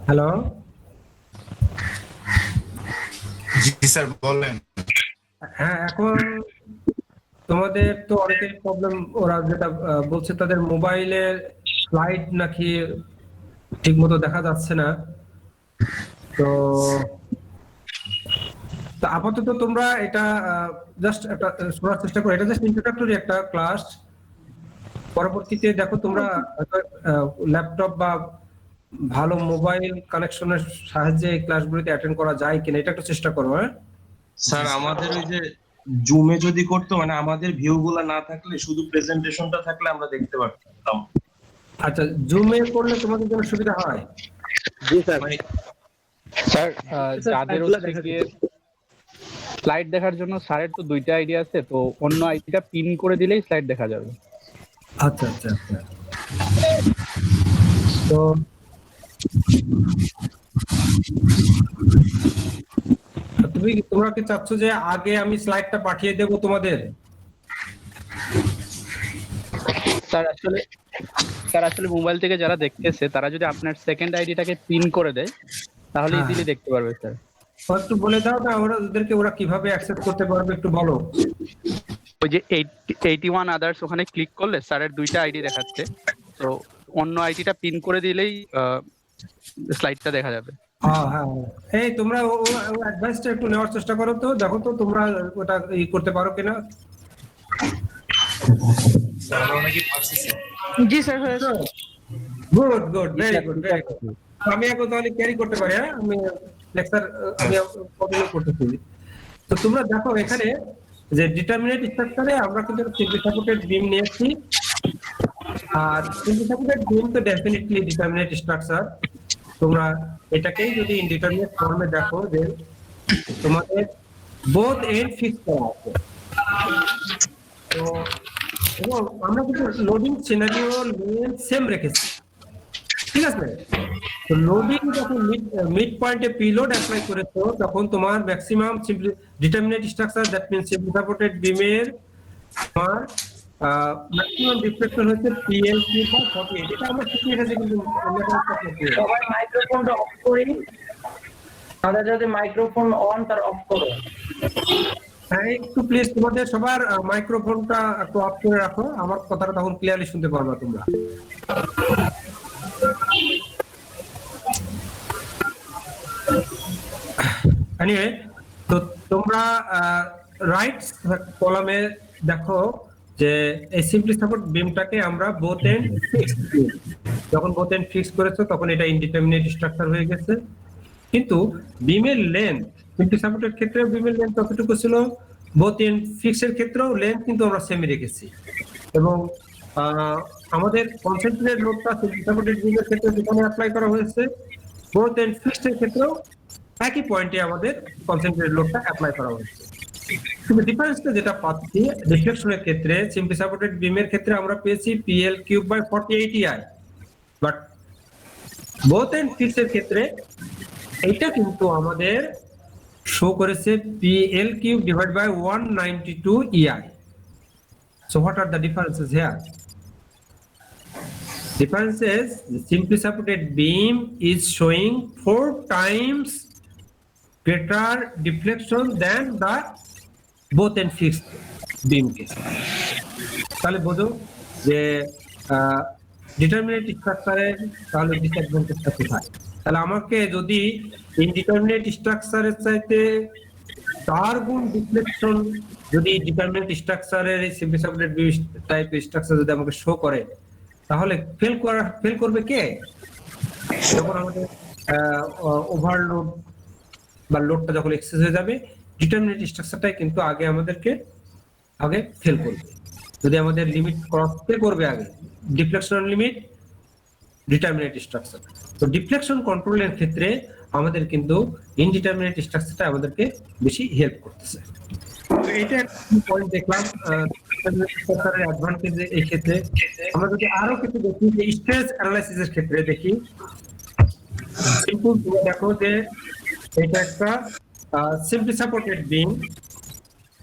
হ্যালো,
জি স্যার বলেন।
হ্যাঁ, এখন তোমাদের তো অনেকের প্রবলেম, ওরা যেটা বলছে তাদের মোবাইলের স্লাইড নাকি ঠিক মতো দেখা যাচ্ছে না। তো আপাতত তোমরা এটা জাস্ট একটা শোনার চেষ্টা করো, এটা জাস্ট ইন্ট্রোডাক্টরি একটা ক্লাস। পরবর্তীতে দেখো তোমরা ল্যাপটপ বা ভালো মোবাইল কানেকশনের সাহায্যে এই ক্লাসগুলোতে অ্যাটেন্ড করা যায় কিনা এটা একটু চেষ্টা করো। হ্যাঁ
স্যার আমাদের ওই যে জুমে যদি করতো, মানে আমাদের ভিউ গুলা না থাকলে শুধু প্রেজেন্টেশনটা থাকলে আমরা দেখতে পারতাম।
আচ্ছা, জুমে করলে তোমাদের জন্য সুবিধা হয়?
জি স্যার।
স্যার যাদের হচ্ছে গিয়ে স্লাইড দেখার জন্য স্যারের তো দুইটা আইডিয়া আছে, তো অন্য আইডিটা পিন করে দিলেই স্লাইড দেখা যাবে।
আচ্ছা আচ্ছা আচ্ছা। তো তোমরা কি চাচ্ছ যে আগে আমি স্লাইডটা পাঠিয়ে দেবো তোমাদের?
স্যার আসলে মোবাইল থেকে যারা দেখতেছে তারা যদি আপনার সেকেন্ড আইডিটাকে পিন করে দেয় তাহলে ইজিলি দেখতে পারবে স্যার।
একটু বলে দাও না ওরা কিভাবে অ্যাক্সেস করতে পারবে, একটু বলো।
ওই যে 81 আদার্স, ওখানে ক্লিক করলে স্যারের দুইটা আইডি দেখাচ্ছে, তো অন্য আইডিটা পিন করে দিলেই স্লাইডটা দেখা যাবে।
হ্যাঁ হ্যাঁ, এই তোমরা অ্যাডভাইসটা একটু নেওয়ার চেষ্টা করো, তো দেখো তো তোমরা ওটা করতে পারো কিনা।
স্যার আমরা অনেকেই পারছি স্যার।
জি স্যার হয়েছে।
Good good, very good very good. আমি এখন তাহলে ক্যারি করতে পারি। হ্যাঁ, আমি লেকচার আমি কন্টিনিউ করতেছি। তো তোমরা দেখো এখানে যে ডিটারমিনেট স্ট্রাকচারে আমরা কিন্তু সিম্পলি সাপোর্টেড বিম নিয়েছি, আর সিম্পলি সাপোর্টেড বিম তো ডেফিনেটলি ডিটারমিনেট স্ট্রাকচার। তোমরা এটাকেই যদি ইনডিটারমিনেট ফর্মে দেখো যে তোমাদের বোথ এন্ড ফিক্স করা আছে, তো এবং আমরা কিন্তু লোডিং সিনারিও লেন্থ সেম রেখেছি, ঠিক আছে? তো লোডিং যখন মিড পয়েন্টে পিলোড অ্যাপ্লাই করেছো তখন তোমার maximum simply determinate structure, that means simply supported বিমের তোমার ম্যাক্সিমাম ডিফ্লেকশন হচ্ছে PL3 বা 48। এটা আমরা শিখিয়ে রেখেছি, কিন্তু
সবাই মাইক্রোফোনটা অফ করি, তাহলে যদি মাইক্রোফোন অন তার অফ করো।
হ্যাঁ, একটু প্লিজ তোমাদের সবার মাইক্রোফোনটা একটু অফ করে রাখো, আমার কথাটা তখন ক্লিয়ারলি শুনতে পারবা তোমরা। এনিওয়ে, তো তোমরা রাইট কলামে দেখো যে এই সিম্পলি সাপোর্ট বিমটাকে আমরা বোথ এন্ড ফিক্স, যখন বোথ এন্ড ফিক্স করেছো তখন এটা ইনডিটারমিনেট স্ট্রাকচার হয়ে গেছে। কিন্তু বিমের লেন্থ সিম্পলি সাপোর্টের ক্ষেত্রে বিমের লেন্থ কতটুকু ছিল, বোথ এন্ড ফিক্সের ক্ষেত্রেও লেন্থ কিন্তু আমরা সেমই রেখেছি। এবং আমাদের কনসেন্ট্রেটেড লোডটা সিম্পলি সাপোর্টেড বিমের ক্ষেত্রে যেখানে অ্যাপ্লাই করা হয়েছে, বোথ এন্ড ফিক্সের ক্ষেত্রেও একই পয়েন্টে আমাদের কনসেন্ট্রেটেড লোডটা অ্যাপ্লাই করা হয়েছে। কিন্তু ডিফারেন্সটা যেটা পাচ্ছি রিফ্লেকশনের ক্ষেত্রে সিম্পলি সাপোর্টেড বিমের ক্ষেত্রে আমরা পেয়েছি PL3/48 but both and fix এর ক্ষেত্রে এইটা কিন্তু আমাদের শো করেছে PL3/192 EI. So what are the differences here? Differences: the simply supported beam is showing 4 times greater deflection than the both and fixed beam case. তাহলে বোঝো যে determinant স্ট্রাকচারের তাহলে ডিসঅ্যাডভান্টেজটা কোথায়। তাহলে আমাকে যদি ইনডিটারমিনেট স্ট্রাকচারের চাইতে 4 গুণ ডিফ্লেকশন যদি ডিটারমিনেট স্ট্রাকচারের এই সিম্পলি সাপোর্টেড বিম টাইপ স্ট্রাকচার যদি আমাকে শো করে, তাহলে ফেল করবে কে? যখন আমাদের ওভারলোড বা লোডটা যখন এক্সেস হয়ে যাবে, ডিটারমিনেট স্ট্রাকচারটাই কিন্তু আগে ফেল করবে। যদি আমাদের লিমিট ক্রস করবে আগে ডিফ্লেকশন লিমিট ডিটারমিনেট স্ট্রাকচার, তো ডিফ্লেকশন কন্ট্রোলের ক্ষেত্রে আমাদের কিন্তু ইনডিটারমিনেট স্ট্রাকচারটা আমাদেরকে বেশি হেল্প করতেছে। তো এটা একটা পয়েন্ট দেখলাম স্ট্রাকচারের অ্যাডভান্টেজ। এই ক্ষেত্রে আমরা যদি আরো কিছু দেখি যে স্ট্রেস অ্যানালাইসিসের ক্ষেত্রে দেখি, সিম্পল দেখো যে এটা একটা সিম্পলি সাপোর্টেড বিম।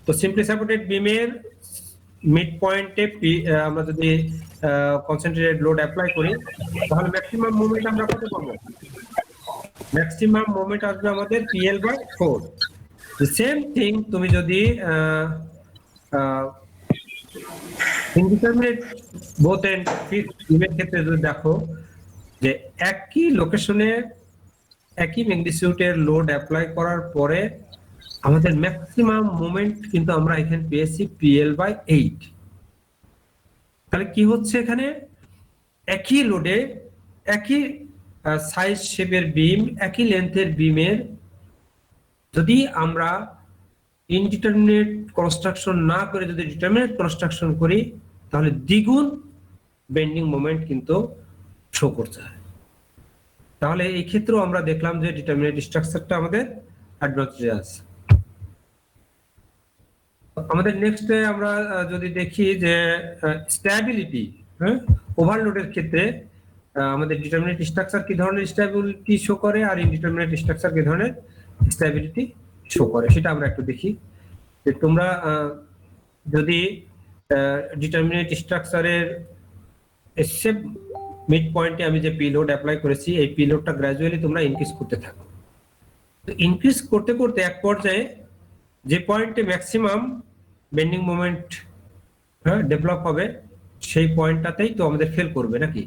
তো সিম্পলি সাপোর্টেড বিমের মিড পয়েন্টে আমরা যদি কনসেন্ট্রেটেড লোড অ্যাপ্লাই করি, তাহলে ম্যাক্সিমাম মোমেন্ট আমরা কত পাবো? ম্যাক্সিমাম মোমেন্ট আসবে আমাদের PL/4। সেম থিং তুমি যদি ইনডিটারমিনেট বোথ এন্ড ফিক্সড বিমের ক্ষেত্রে যদি দেখো যে একই লোকেশনে একই ম্যাগনিটিউডের লোড অ্যাপ্লাই করার পরে আমাদের ম্যাক্সিমাম মোমেন্ট কিন্তু আমরা এখানে পেয়েছি PL/8। তাহলে কি হচ্ছে এখানে? একই লোডে একই সাইজ শেপের বিম, একই লেন্থের বিমের যদি আমরা ইনডিটারমিনেট কনস্ট্রাকশন না করে যদি ডিটারমিনেট কনস্ট্রাকশন করি, তাহলে দ্বিগুণ বেন্ডিং মোমেন্ট কিন্তু শো করতে হয়। তাহলে এই ক্ষেত্রেও আমরা দেখলাম যে ডিটারমিনেট স্ট্রাকচারটা আমাদের অ্যাডভান্টেজ আছে। আমাদের নেক্সট আমরা যদি দেখি যে স্ট্যাবিলিটি, ওভারলোডের ক্ষেত্রে আমাদের ডিটারমিনেট স্ট্রাকচার কি ধরনের স্ট্যাবিলিটি শো করে আর ইনডিটারমিনেট স্ট্রাকচার কি ধরনের স্ট্যাবিলিটি শো করে, সেটা আমরা একটু দেখি। যে তোমরা যদি ডিটারমিনেট স্ট্রাকচারের সেম মিড পয়েন্টে আমি যে পিলোড অ্যাপ্লাই করেছি, এই পিলোডটা গ্র্যাজুয়ালি তোমরা ইনক্রিজ করতে থাকো। তো ইনক্রিজ করতে করতে এক পর্যায়ে যে পয়েন্টে ম্যাক্সিমাম বেন্ডিং মোমেন্ট ডেভেলপ হবে, সেই পয়েন্টটাতেই তো আমাদের ফেল করবে নাকি।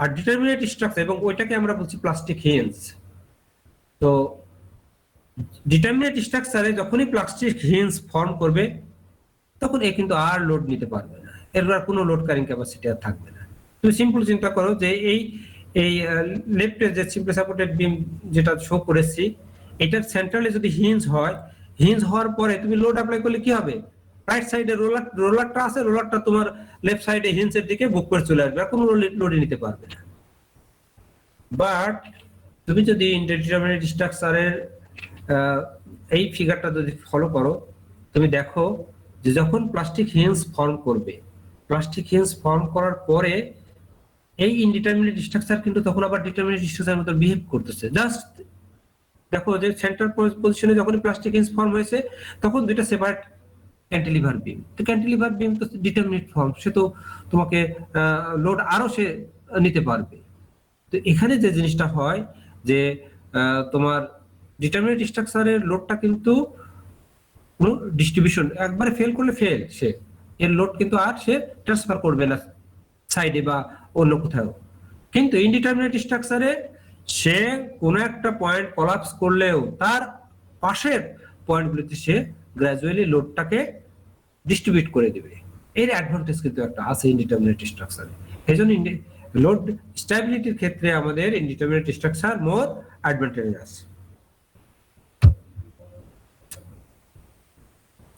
আর ডিটারমিনেট স্ট্রাকচার এবং ওইটাকে আমরা বলছি প্লাস্টিক হিঞ্জ। তো ডিটারমিনেট স্ট্রাকচারে যখনই প্লাস্টিক হিঞ্জ ফর্ম করবে, তখন এ কিন্তু আর লোড নিতে পারবে না, এর আর কোনো লোড ক্যারিং ক্যাপাসিটি আর থাকবে না। তুমি সিম্পল চিন্তা করো যে এই লেফটে যে সিম্পলি সাপোর্টেড বিম যেটা শো করেছি, এটার সেন্ট্রালে যদি হিঞ্জ হয়, হিঞ্জ হওয়ার পরে তুমি লোড অ্যাপ্লাই করলে কি হবে? রাইট সাইডে রোলারটা আছে, রোলারটা তোমার লেফট সাইডে হিঞ্জের দিকে বুক করে চলে আসবে, আর কোনো লোডে নিতে পারবে না। বাট তুমি যদি ইনডিটারমিনেট স্ট্রাকচারের এই ফিগারটা যদি ফলো করো, তুমি দেখো যে যখন প্লাস্টিক হিঞ্জ ফর্ম করবে, প্লাস্টিক হিঞ্জ ফর্ম করার পরে এই ইনডিটারমিনেট স্ট্রাকচার কিন্তু তখন আবার ডিটারমিনেট স্ট্রাকচারের মতো বিহেভ করতেছে। জাস্ট দেখো যে সেন্টার পজিশনে যখন প্লাস্টিক হিঞ্জ ফর্ম হয়েছে, তখন দুইটা সেপারেট ক্যান্টিলিভার বিম। তো ক্যান্টিলিভার বিম তো ডিটারমিনেট ফর্ম, সে তো তোমাকে লোড আরো সে নিতে পারবে। তো এখানে যে জিনিসটা হয় যে তোমার ডিটারমিনেট স্ট্রাকচারের লোডটা কিন্তু কোনো ডিস্ট্রিবিউশন, একবারে ফেল করলে ফেল, সে এর লোড কিন্তু আর সে ট্রান্সফার করবে না সাইডে বা অন্য কোথাও। কিন্তু ইনডিটারমিনেট স্ট্রাকচারে সে কোনো একটা পয়েন্ট কোলাপস করলেও তার পাশের পয়েন্টগুলিতে সে গ্র্যাজুয়ালি লোডটাকে ডিস্ট্রিবিউট করে দেবে। এর অ্যাডভান্টেজ কিন্তু একটা আছে ইনডিটারমিনেট স্ট্রাকচারে। এই জন্য লোড স্ট্যাবিলিটির ক্ষেত্রে আমাদের ইনডিটারমিনেট স্ট্রাকচার মোর অ্যাডভান্টেজ আছে।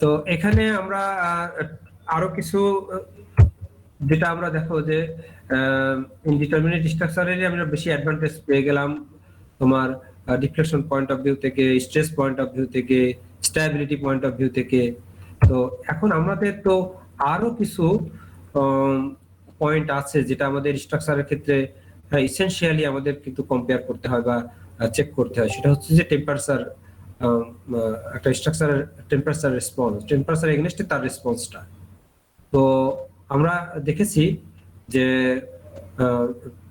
তো এখানে আমরা আরো কিছু যেটা আমরা দেখো যে ইনডিটারমিনেট স্ট্রাকচারের আমরা বেশি অ্যাডভান্টেজ পেয়ে গেলাম তোমার ডিফ্লেকশন পয়েন্ট অফ ভিউ থেকে, স্ট্রেস পয়েন্ট অফ ভিউ থেকে, স্ট্যাবিলিটি পয়েন্ট অফ ভিউ থেকে। তো এখন আমাদের তো আরো কিছু পয়েন্ট আছে যেটা আমাদের স্ট্রাকচারের ক্ষেত্রে ইসেনশিয়ালি আমাদের কিন্তু কম্পেয়ার করতে হয় বা চেক করতে হয়। সেটা হচ্ছে যে টেম্পারেচার, একটা স্ট্রাকচারের টেম্পারেচার রেসপন্স, টেম্পারেচার এগেনস্টে তার রেসপন্সটা। তো আমরা দেখেছি যে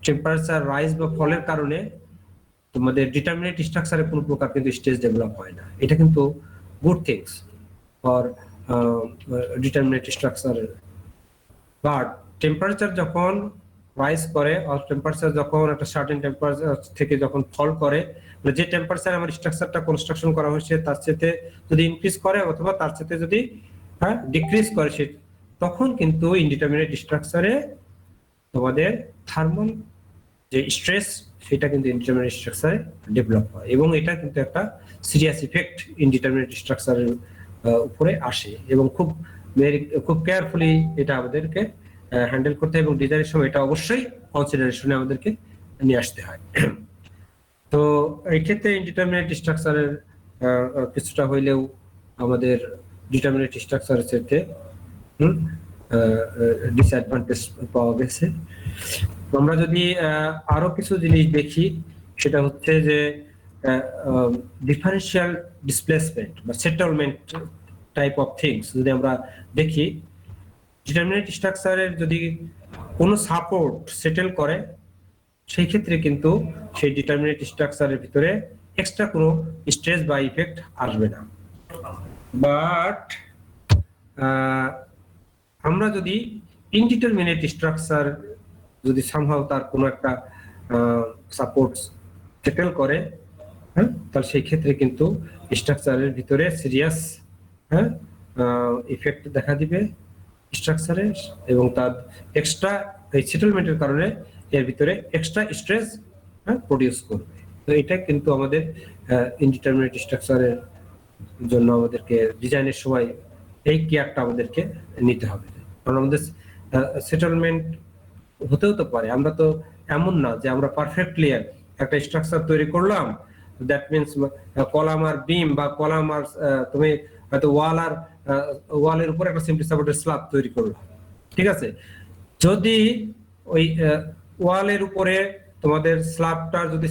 টেম্পারেচার রাইজ বা ফলের কারণে তোমাদের ডিটারমিনেট স্ট্রাকচারে কোনো প্রকার কিন্তু স্টেজ ডেভেলপ হয় না। এটা কিন্তু good things for determinant structure. But temperature যখন রাইজ করে আর টেম্পারেচার যখন একটা সার্টেন টেম্পারেচার থেকে যখন ফল করে, মানে যে টেম্পারেচার আমার স্ট্রাকচারটা কনস্ট্রাকশন করা হয়েছে তার চেয়ে যদি ইনক্রিজ করে অথবা তার চেয়ে যদি ডিক্রিজ করে, সে তখন কিন্তু ইনডিটারমিনেট স্ট্রাকচারে তোমাদের থার্মাল যে স্ট্রেস সেটা কিন্তু ইনডিটারমিনেট স্ট্রাকচারে ডেভেলপ হয় এবং এটা কিন্তু একটা সিরিয়াস ইফেক্ট ইনডিটারমিনেট স্ট্রাকচারের উপরে আসে এবং খুব কেয়ারফুলি এটা আমাদেরকে হ্যান্ডেল করতে হয় এবং ডিজাইনের সময় এটা অবশ্যই কনসিডারেশনে আমাদেরকে নিয়ে আসতে হয়। তো এই ক্ষেত্রে ইনডিটারমিনেট স্ট্রাকচারের কিছুটা হইলেও আমাদের ডিটারমিনেট স্ট্রাকচারের সাথে ডিসঅ্যাডভান্টেজ পাওয়া গেছে। আমরা যদি আরো কিছু জিনিস দেখি সেটা হচ্ছে যে ডিফারেন্সিয়াল ডিসপ্লেসমেন্ট বা সেটেলমেন্ট টাইপ অফ থিংস যদি আমরা দেখি, ডিটারমিনেট স্ট্রাকচারের যদি কোনো সাপোর্ট সেটেল করে সেই ক্ষেত্রে কিন্তু সেই ডিটারমিনেট স্ট্রাকচারের ভিতরে এক্সট্রা কোনো স্ট্রেস বা ইফেক্ট আসবে না। বাট আমরা যদি ইনডিটারমিনেট স্ট্রাকচার যদি সামহাও তার কোনো একটা সাপোর্ট সেটেল করে, তাহলে সেই ক্ষেত্রে কিন্তু স্ট্রাকচারের ভিতরে সিরিয়াস ইফেক্ট দেখা দিবে স্ট্রাকচারে এবং তার এক্সট্রা এই সেটেলমেন্টের কারণে এর ভিতরে এক্সট্রা স্ট্রেস প্রডিউস করবে। তো এটা কিন্তু আমাদের ইনডিটারমিনেট স্ট্রাকচারের জন্য আমাদেরকে ডিজাইনের সময় এই কেয়ারটা আমাদেরকে নিতে হবে, কারণ আমাদের সেটেলমেন্ট হতেও তো পারে। আমরা তো এমন না যে আমরা পারফেক্টলি একটা স্ট্রাকচার তৈরি করলাম, দ্যাট মিনস কলাম আর বিম বা কলাম আর তুমি হয়তো ওয়াল আর ওয়ালের উপর একটা সিম্পলি সাপোর্টেড স্ল্যাব তৈরি করলাম, ঠিক আছে। যদি ওই ওয়ালের উপরে তোমাদের স্ল্যাবটা যদি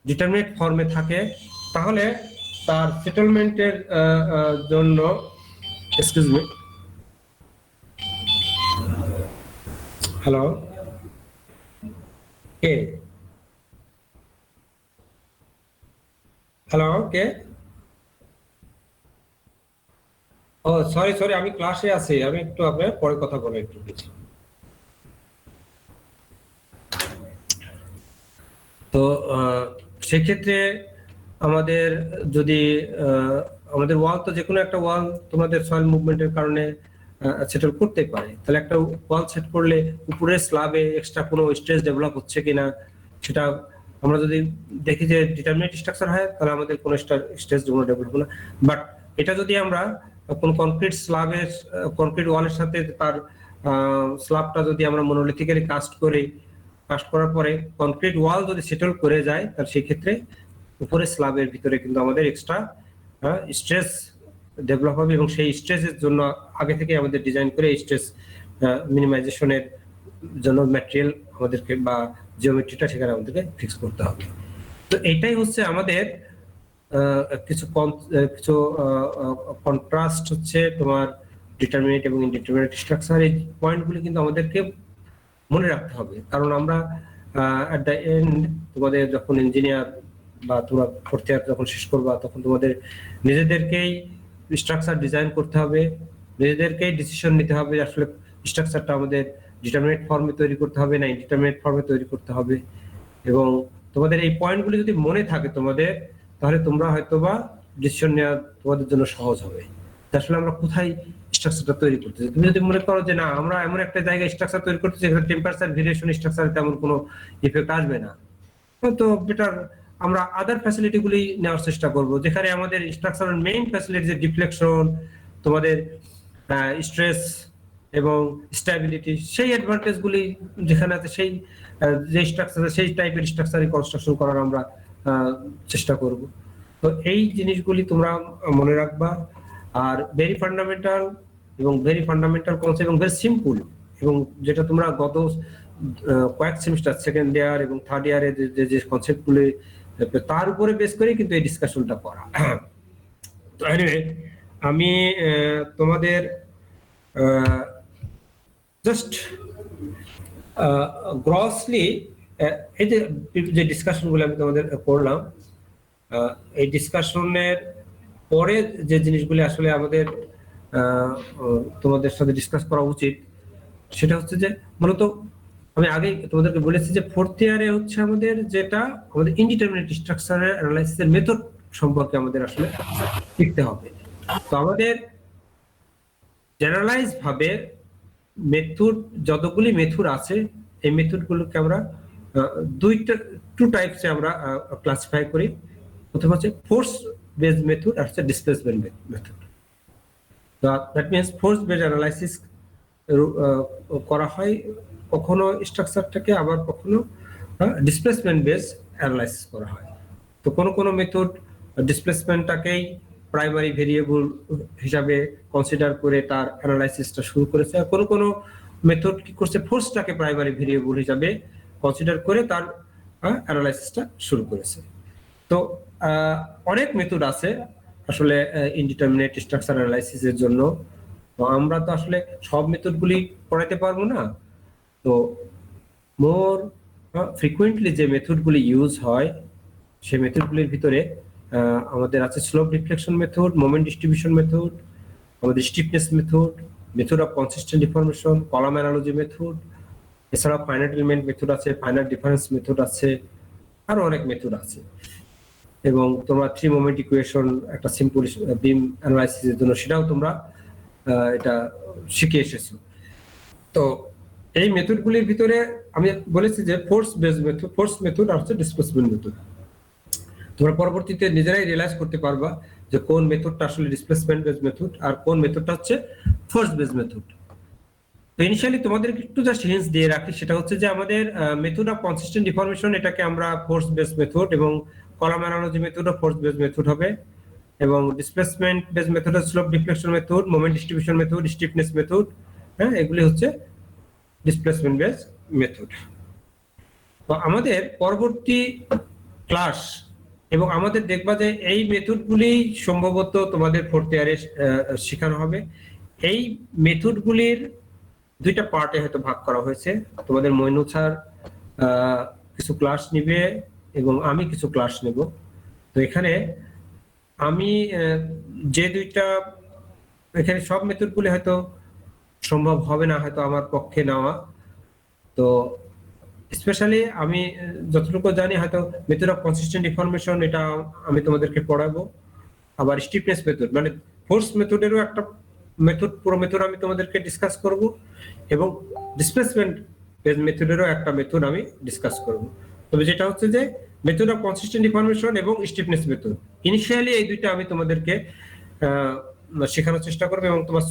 ডিটারমিনেট ফর্মে থাকে তাহলে তার সেটেলমেন্টের জন্য, এক্সকিউজ মি, হ্যালো, কে হ্যালো কে ও সরি আমি ক্লাসে আছি, আমি একটু আপনার পরে কথা বলে একটু কিছু। তো সেক্ষেত্রে আমাদের যদি আমাদের ওয়াল তো যে কোনো একটা ওয়াল তোমাদের সয়েল মুভমেন্টের কারণে সেটেল করতে পারে, তাহলে একটা ওয়াল সেট করলে উপরে স্ল্যাবে এক্সট্রা কোনো স্ট্রেস ডেভেলপ হচ্ছে কিনা সেটা আমরা যদি দেখি যে ডিটারমিনেট স্ট্রাকচার হয় তাহলে আমাদের কোনো স্ট্রেস ডেভেলপ হবে না। বাট এটা যদি আমরা কোন কনক্রিট স্ল্যাবের কনক্রিট ওয়ালের সাথে তার স্ল্যাবটা যদি আমরা মনোলিথিক্যালি কাস্ট করার পরে কনক্রিট ওয়াল যদি সেটেল করে যায় তাহলে সেই ক্ষেত্রে উপরে স্ল্যাবের ভিতরে কিন্তু আমাদের এক্সট্রা স্ট্রেস ডেভেলপ হবে এবং সেই স্ট্রেসের জন্য আগে থেকে আমাদের ডিজাইন করে স্ট্রেস মিনিমাইজেশনের জন্য ম্যাটেরিয়াল আমাদেরকে বা জিওমেট্রিটা সেখানে আমাদেরকে ফিক্স করতে হবে। তো এইটাই হচ্ছে আমাদের কিছু কন্ট্রাস্ট হচ্ছে তোমার ডিটারমিনেট এবং ইনডিটারমিনেট স্ট্রাকচার। এই পয়েন্টগুলি কিন্তু আমাদেরকে মনে রাখতে হবে, কারণ আমরা এট দ্য এন্ড তোমাদের যখন ইঞ্জিনিয়ার বা তোমরা ফোর্থ ইয়ার যখন শেষ করবা তখন তোমাদের নিজেদেরকেই স্ট্রাকচার ডিজাইন করতে হবে, নিজেদেরকেই ডিসিশন নিতে হবে আসলে স্ট্রাকচারটা আমাদের ডিটারমিনেট ফর্মে তৈরি করতে হবে না ইনডিটারমিনেট ফর্মে তৈরি করতে হবে। এবং তোমাদের এই পয়েন্টগুলি যদি মনে থাকে তোমাদের, তাহলে তোমরা হয়তোবা ডিসিশন নেওয়া তোমাদের জন্য সহজ হবে আসলে আমরা কোথায় স্ট্রাকচারটা তৈরি করতেছি। তুমি যদি মনে করো যে না আমরা এমন একটা জায়গায় স্ট্রাকচার তৈরি করতেছি যেখানে টেম্পারেচার ভেরিয়েশন স্ট্রাকচারে তেমন কোনো ইফেক্ট আসবে না, তো বেটার আমরা আদার ফ্যাসিলিটি গুলি নেওয়ার চেষ্টা করব যেখানে আমাদের স্ট্রাকচারের মেইন ফ্যাসিলিটি যে ডিফ্লেকশন, তোমাদের স্ট্রেস এবং স্টেবিলিটি, সেই অ্যাডভান্টেজ গুলি যেখানে আছে সেই যে স্ট্রাকচার সেই টাইপের স্ট্রাকচারে কনস্ট্রাকশন করার আমরা চেষ্টা করব। তো এই জিনিসগুলি তোমরা মনে রাখবা। আর ভেরি ফান্ডামেন্টাল এবং ভেরি ফান্ডামেন্টাল কনসেপ্ট এবং ভেরি সিম্পল, এবং যেটা তোমরা গত কয়েক সেমিস্টার সেকেন্ড ইয়ার এবং থার্ড ইয়ারে যে কনসেপ্টগুলি তার উপরে বেস করে কিন্তু এই ডিসকাশনটা করা। তো এনিওয়ে আমি তোমাদের জাস্ট গ্রসলি এই যে ডিসকাশনগুলো আমি তোমাদের করলাম, এই ডিসকাশনের পরে যে জিনিসগুলি আসলে আমাদের তোমাদের সাথে ডিসকাস করা উচিত সেটা হচ্ছে যে মূলত আমি আগে তোমাদেরকে বলেছি যে ফোর্থ ইয়ারে হচ্ছে আমাদের যেটা আমাদের ইনডিটারমিনেট স্ট্রাকচারের অ্যানালাইসিসের মেথড সম্পর্কে আমাদের আসলে শিখতে হবে। তো আমাদের জেনারেলাইজ ভাবে মেথড যতগুলি মেথড আছে এই মেথডগুলোকে আমরা টু টাইপসে আমরা ক্লাসিফাই করি। প্রথম হচ্ছে ফোর্স বেসড মেথড আর হচ্ছে ডিসপ্লেসমেন্ট মেথড। তো that means force based analysis করা হয় কখনো স্ট্রাকচারটাকে, আবার কখনো ডিসপ্লেসমেন্ট বেস অ্যানালাইসিস করা হয়। তো কোনো মেথড ডিসপ্লেসমেন্টটাকেই প্রাইমারি ভেরিয়েবল হিসাবে কনসিডার করে তার অ্যানালাইসিসটা শুরু করেছে, আর কোনো মেথড কি করছে ফোর্সটাকে প্রাইমারি ভেরিয়েবল হিসাবে কনসিডার করে তার অ্যানালাইসিসটা শুরু করেছে। তো অনেক মেথড আছে আসলে ইনডিটারমিনেট স্ট্রাকচার অ্যানালাইসিসের জন্য। তো আমরা তো আসলে সব মেথডগুলি পড়াইতে পারবো না। তো মোর ফ্রিকুয়েন্টলি যে মেথডগুলি ইউজ হয় সেই মেথডগুলির ভিতরে আমাদের আছে slope deflection method, moment distribution method, আমাদের stiffness method, method of consistent deformation, column analogy method, এছাড়া ফাইনাইট এলিমেন্ট মেথড আছে, ফাইনাইট ডিফারেন্স মেথড আছে, আরো অনেক মেথড আছে। এবং তোমরা থ্রি মোমেন্ট ইকুয়েশন একটা সিম্পল বিম অ্যানালাইসিসের জন্য সেটাও তোমরা এটা শিখে এসেছো। তো এই মেথডগুলির ভিতরে আমি বলেছি যে force based method, force method আর হচ্ছে ডিসপ্লেসমেন্ট মেথড। তোমরা পরবর্তীতে নিজেরাই রিয়েলাইজ করতে পারবা যে কোন মেথডটা আসলে ডিসপ্লেসমেন্ট বেসড মেথড আর কোন মেথডটা হচ্ছে ফোর্স বেসড মেথড। তো ইনিশিয়ালি তোমাদেরকে একটু জাস্ট হিন্টস দিয়ে রাখি, সেটা হচ্ছে যে আমাদের মেথড অফ কনসিস্টেন্ট ডিফরমেশন এটাকে আমরা ফোর্স বেসড মেথড, এবং column analogy method of force based method হবে, এবং displacement based method slope deflection method, moment distribution method, stiffness method, হ্যাঁ এগুলি হচ্ছে ডিসপ্লেসমেন্ট বেসড মেথড। তো আমাদের পরবর্তী ক্লাস এবং আমাদের দেখবা যে এই মেথডগুলি সম্ভবত তোমাদের ফোর্থ ইয়ারে শেখানো হবে। এই মেথডগুলির দুইটা পার্টে হয়তো ভাগ করা হয়েছে। তোমাদের মইনুল স্যার কিছু ক্লাস নিবে এবং আমি কিছু ক্লাস নেব। তো এখানে আমি যে দুইটা, এখানে সব মেথডগুলি হয়তো সম্ভব হবে না হয়তো আমার পক্ষে নেওয়া। তো স্পেশালি আমি যতটুকু জানি হয়তো মেথড অফ কনসিস্টেন্ট ডিফরমেশন এটা আমি তোমাদেরকে পড়াবো। আবার স্টিফনেস মেথড মানে ফোর্স মেথডেরও একটা মেথড, পুরো মেথড আমি তোমাদেরকে ডিসকাস করব, এবং ডিসপ্লেসমেন্ট মেথডেরও একটা মেথড আমি ডিসকাস করব। তবে যেটা হচ্ছে যে মেথড অফ কনসিস্টেন্ট ডিফরমেশন এবং স্টিফনেস মেথড ইনিশিয়ালি এই দুইটা আমি তোমাদেরকে শেখানোর চেষ্টা করবে। এবং তোমার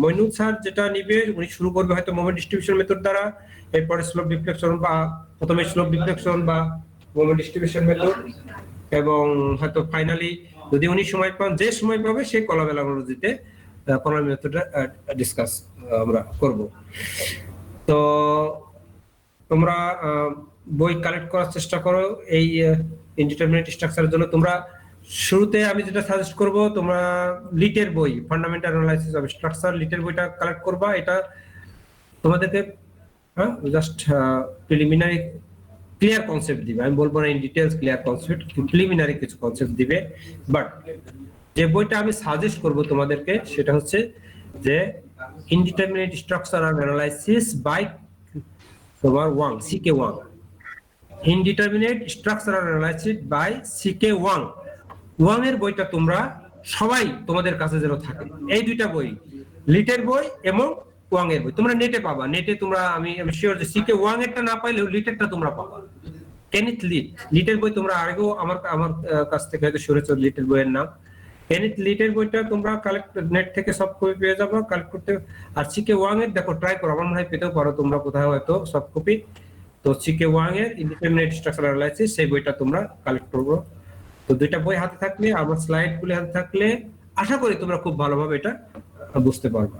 মইনুল স্যার যেটা নিবে উনি শুরু করবে হয়তো মোমেন্ট ডিস্ট্রিবিউশন মেথড দ্বারা, এরপরে স্লোপ ডিফ্লেকশন বা প্রথমে স্লোপ ডিফ্লেকশন বা মোমেন্ট ডিস্ট্রিবিউশন মেথড, এবং হয়তো ফাইনালি যদি উনি সময় পান, যে সময় পাবে সেই কলাম অ্যানালজিতে কলাম মেথডটা ডিসকাস আমরা করব। তো তোমরা বই কালেক্ট করার চেষ্টা করো এই ইনডিটারমিনেট স্ট্রাকচারের জন্য। তোমরা শুরুতে আমি যেটা সাজেস্ট করব, তোমরা লিটের বই ফান্ডামেন্টাল অ্যানালাইসিস অফ স্ট্রাকচার লিটের বইটা কালেক্ট করবা। এটা তোমাদেরকে জাস্ট প্রিলিমিনারি ক্লিয়ার কনসেপ্ট দিবে, আমি বলবো না in details clear concept, preliminary কিছু কনসেপ্ট দিবে। বাট যে বইটা আমি সাজেস্ট করব তোমাদেরকে সেটা হচ্ছে যে indeterminate structure and analysis by তোমার Wang, CK Wang, indeterminate structure and analysis by CK Wang. Wang এর বইটা তোমরা সবাই তোমাদের কাছে যেন থাকে, এই দুইটা বই লিটের বই এবং ওয়াং এর বই তোমরা নেটে পাবা। নেটে তোমরা আমি শিওর যে সিকে ওয়াং এরটা না পাইলেও লিটেরটা তোমরা পাবা। কেনিথ লিটের বই তোমরা আগেও আমার কাছ থেকে হয়তো শুনেছো লিটের বইয়ের নাম। কেনিথ লিটের বইটা তোমরা কালেক্ট নেট থেকে সব কপি পেয়ে যাবে কালেক্ট করতে। আর সিকে ওয়াং এর দেখো ট্রাই করো, আমার মনে হয় পেতেও পারো তোমরা কোথাও হয়তো সব কপি। তো সিকে ওয়াং এর ইনডিটারমিনেট স্ট্রাকচার অ্যানালাইসিস সেই বইটা তোমরা কালেক্ট করবো। তো দুইটা বই হাতে থাকলে, আমার স্লাইড গুলো হাতে থাকলে আশা করি তোমরা খুব ভালোভাবে এটা বুঝতে পারবা।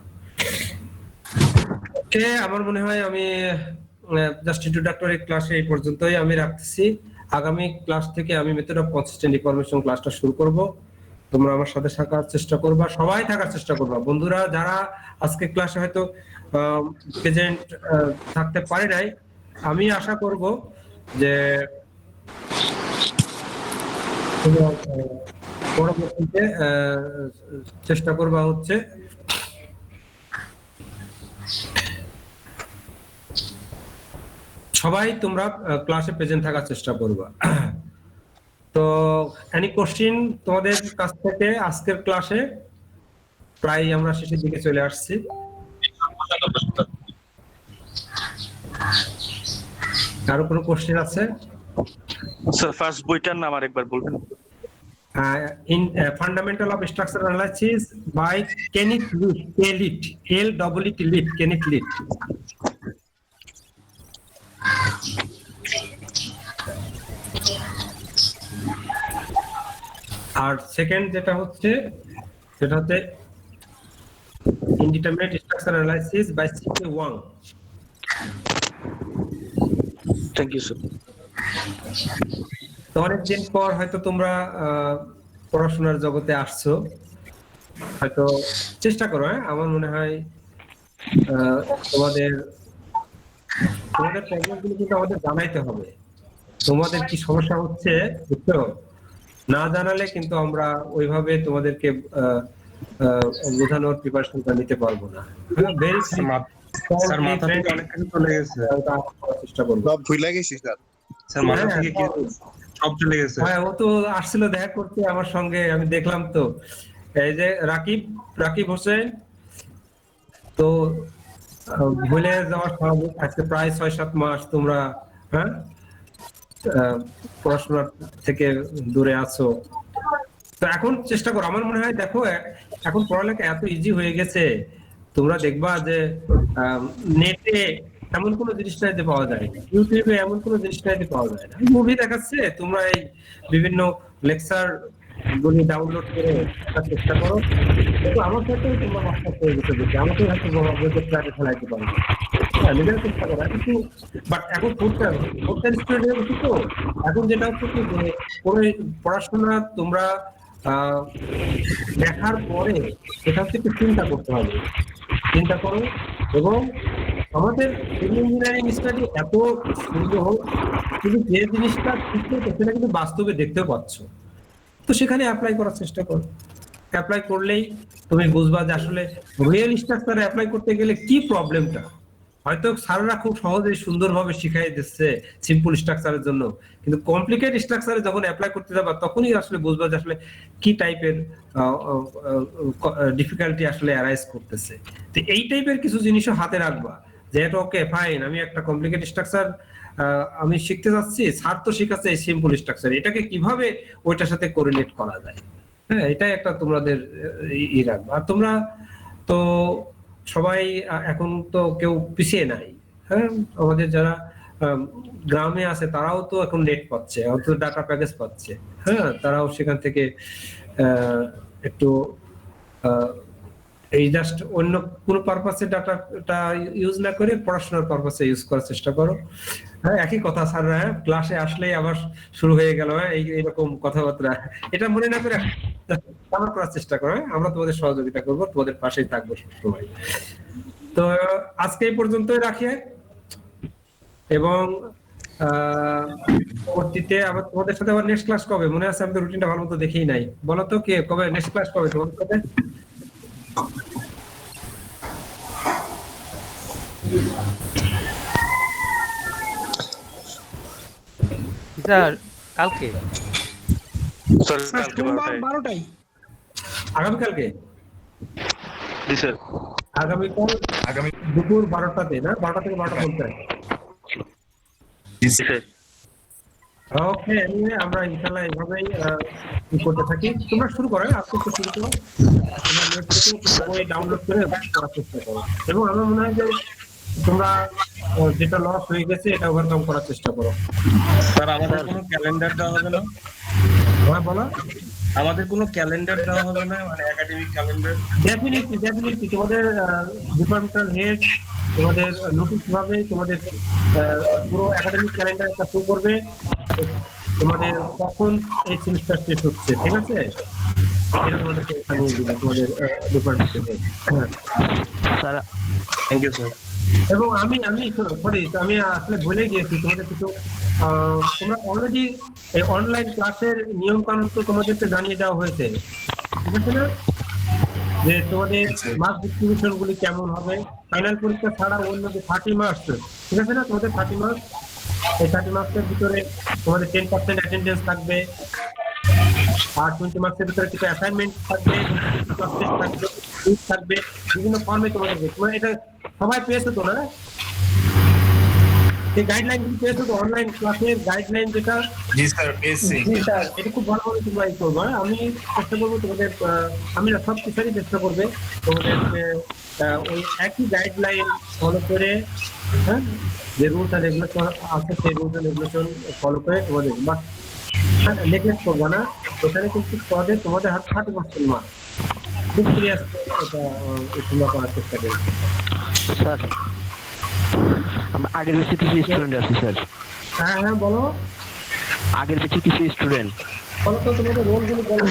ওকে, আমার মনে হয় আমি জাস্ট ইন্ট্রোডাক্টরি ক্লাসে এই পর্যন্তই আমি রাখতেছি। আগামী ক্লাস থেকে আমি মেথড অফ কনসিস্টেন্ট ইনফরমেশন ক্লাসটা শুরু করব। তোমরা আমার সাথে থাকার চেষ্টা করবা, সবাই থাকার চেষ্টা করবা। বন্ধুরা যারা আজকে ক্লাসে হয়তো প্রেজেন্ট থাকতে পারে নাই, আমি আশা করব যে পরবর্তীতে চেষ্টা করবা হচ্ছে সবাই তোমরা ক্লাসে প্রেজেন্ট থাকার চেষ্টা করবা। তো এনি কোশ্চেন তোমাদের কাছ থেকে আজকের ক্লাসে? প্রায় আমরা শেষের দিকে চলে আসছি। কারো কোনো কোশ্চেন আছে?
স্যার ফার্স্ট বইটার নাম আরেকবার বলবেন?
In Fundamental of Structural Analysis by Kenneth Litt, L-E-E-T, Litt, Kenneth Litt. আর সেকেন্ড যেটা হচ্ছে Indeterminate Structural Analysis by C.K. Wang.
Thank you sir.
তো অনেকদিন পর হয়তো তোমরা পড়াশোনার জগতে আসছো, হয়তো চেষ্টা করো। আমার মনে হয় তোমাদের প্রবলেমগুলো কিন্তু আমাদের জানাইতে হবে। তোমাদের কি সমস্যা হচ্ছে বুঝছো, না জানালে কিন্তু আমরা ওইভাবে তোমাদেরকে বোঝানোর প্রিপারেশনটা নিতে পারবো না।
স্যার মাথা থেকে অনেক কিছু চলে গেছে,
চেষ্টা করবো।
সব ভুলে গেছি স্যার। স্যার মাথা থেকে কি সব চলে গেছে।
হ্যাঁ, ও তো আসছিল দেখা করতে আমার সঙ্গে, আমি দেখলাম তো। এই যে রাকিব হোসেন, তো ভুলে যাওয়ার স্বাভাবিক। আজকে প্রায় 6-7 মাস তোমরা পড়াশোনার থেকে দূরে আছো। তো এখন চেষ্টা করো। আমার মনে হয় দেখো, এখন পড়ালেখা এত ইজি হয়ে গেছে, তোমরা দেখবা যে নেটে এমন কোনো জিনিস নাই যে পাওয়া যায় না, ইউটিউবে এমন কোনো জিনিস নাই যে পাওয়া যায় না। মুভি দেখাচ্ছে, তোমরা এই বিভিন্ন লেকচার গুলি ডাউনলোড করে দেখার চেষ্টা করো। কিন্তু আমার সাথেও তোমরা মাস্টার হয়ে গেছে, দেখি আমাকে হয়তো ক্লাসে ফেলাইতে পারবে, নিজের চেষ্টা করো। কিন্তু বাট এখন ফোর্থ স্টুডেন্ট হয়ে গেছি তো, এখন যেটা হচ্ছে কি যে কোনো পড়াশোনা তোমরা দেখার পরে সেটা হচ্ছে একটু চিন্তা করতে হবে। চিন্তা করো, এবং আমাদের ইঞ্জিনিয়ারিং স্টাডি এত সুন্দর, কিন্তু যে জিনিসটা শিখতে সেটা কিন্তু বাস্তবে দেখতেও পাচ্ছ। তো সেখানে অ্যাপ্লাই করার চেষ্টা করো। অ্যাপ্লাই করলেই তুমি বুঝবা যে আসলে রিয়েল স্ট্রাকচারে অ্যাপ্লাই করতে গেলে কি প্রবলেমটা। হয়তো স্যাররা খুব সহজে সুন্দরভাবে শিখাই দিচ্ছে সিম্পল স্ট্রাকচারের জন্য, কিন্তু কমপ্লিকেট স্ট্রাকচারে যখন অ্যাপ্লাই করতে যাবা তখনই আসলে বুঝবা যে আসলে কি টাইপের ডিফিকাল্টি আসলে অ্যারাইজ করতেছে। তো এই টাইপের কিছু জিনিসও হাতে রাখবা, যে এটা ওকে ফাইন, আমি একটা কমপ্লিকেট স্ট্রাকচার আমি শিখতে যাচ্ছি, স্যার তো শিখাচ্ছে এই সিম্পল স্ট্রাকচার, এটাকে কিভাবে ওইটার সাথে কোরিলেট করা যায়। হ্যাঁ, এটাই একটা তোমাদের ই রাখবা। আর তোমরা তো সবাই এখন তো কেউ পিছিয়ে নাই। হ্যাঁ, আমাদের যারা গ্রামে আছে তারাও তো এখন নেট পাচ্ছে, অথচ ডাটা প্যাকেজ পাচ্ছে। হ্যাঁ, তারাও সেখান থেকে একটু এই জাস্ট অন্য কোনো পারপাসে ডাটাটা ইউজ না করে পড়াশোনার পারপাসে ইউজ করার চেষ্টা করো। হ্যাঁ, একই কথা স্যার, ক্লাসে আসলেই আবার শুরু হয়ে গেল এইরকম কথাবার্তা, এটা মনে না করে আমার করার চেষ্টা করো। আমরা তোমাদের সহযোগিতা করবো, তোমাদের পাশেই থাকবো সবসময়। তো আজকে এই পর্যন্তই রাখি, এবং পরবর্তীতে আবার তোমাদের সাথে আবার নেক্সট ক্লাস কবে মনে আছে? আমি তো রুটিনটা ভালো মতো দেখেই নাই, বলো তো কে কবে নেক্সট ক্লাস কবে তোমাদের সাথে?
স্যার কালকে
স্যার কালকে
12টায়।
আগামীকালকে?
জি স্যার।
আগামী দুপুর 12টাতে না? 12টা থেকে 12টা বলতে হয়।
জি স্যার।
ওকে, আমরা ইনশাআল্লাহ এইভাবেই করতে থাকি। তোমরা শুরু করো, আজকে তো শুরু করো, তোমরা নেট থেকে বই ডাউনলোড করে পড়ার চেষ্টা করো, এবং আমার মনে হয় যে তোমরা যেটা লস হয়ে গেছে এটা ওভারকাম করার চেষ্টা করো।
স্যার আমাদের কোনো ক্যালেন্ডার দেওয়া হবে না?
হ্যাঁ বলো।
আমাদের কোনো ক্যালেন্ডার দেওয়া হবে না, মানে একাডেমিক ক্যালেন্ডার?
ডেফিনেটলি তোমাদের ডিপার্টমেন্টাল হেড তোমাদের নোটিশ ভাবে তোমাদের পুরো একাডেমিক ক্যালেন্ডার একটা শো করবে তোমাদের কখন এই সেমিস্টার শেষ হচ্ছে, ঠিক আছে? এটা তোমাদেরকে জানিয়ে দিবে তোমাদের ডিপার্টমেন্টের head.
Sir
thank you sir.
এবং আমি সরি আমি আসলে ভুলে গিয়েছি তোমাদের কিছু তোমরা অলরেডি এই অনলাইন ক্লাসের নিয়ম কানুন তো তোমাদেরকে জানিয়ে দেওয়া হয়েছে, ঠিক আছে না? যে তোমাদের মার্ক ডিস্ট্রিবিউশন গুলি কেমন হবে, ফাইনাল পরীক্ষা ছাড়া অন্য যে 30 মার্কস, ঠিক আছে না? তোমাদের 30 মার্কস, এই 30 মার্কসের ভিতরে তোমাদের 10% অ্যাটেন্ডেন্স থাকবে, আর 20 মার্কসের ভিতরে কিছু অ্যাসাইনমেন্ট থাকবে, থাকবে, কুইজ থাকবে, বিভিন্ন ফর্মে তোমাদের তোমরা এটা সবাই পেয়েছো তো না? এই গাইডলাইন গুলি পেয়েছো তো, অনলাইন ক্লাসের গাইডলাইন যেটা?
জি স্যার পেয়েছি।
এটা খুব ভালোভাবে তোমরা ই করবো। আমি চেষ্টা করবো তোমাদের, আমি না সব টিচারই চেষ্টা করবে তোমাদের ওই একই গাইডলাইন ফলো করে, হ্যাঁ, যে রুলস আর রেগুলেশন আছে সেই রুলস আর রেগুলেশন ফলো করে তোমাদের, বাট নেগলেক্ট করবো না। এখানে কিন্তু তোমাদের হাতে 30% মার্ক, খুব সিরিয়াস এটা তোমরা করার চেষ্টা করবে।
স্যার আগের বেশি কিছু স্টুডেন্ট আছে স্যার।
হ্যাঁ হ্যাঁ বলো।
আগের বেশি কিছু স্টুডেন্ট
বলো তো তোমাদের রোলগুলো বলো,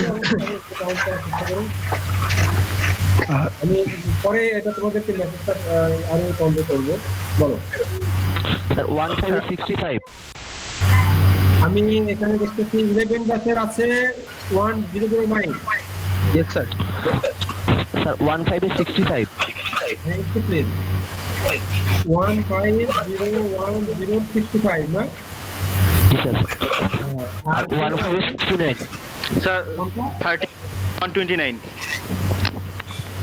আমি পরে এটা তোমাদেরকে মেসেজটা আরো কনভে করবো। বলো
স্যার 1565।
আমি এখানে দেখতেছি 11 ব্যাচের আছে 1009।
Yes sir. স্যার 1565।
হ্যাঁ একটু প্লিজ 150165 না?
জি স্যার।
আর
1569 স্যার 129।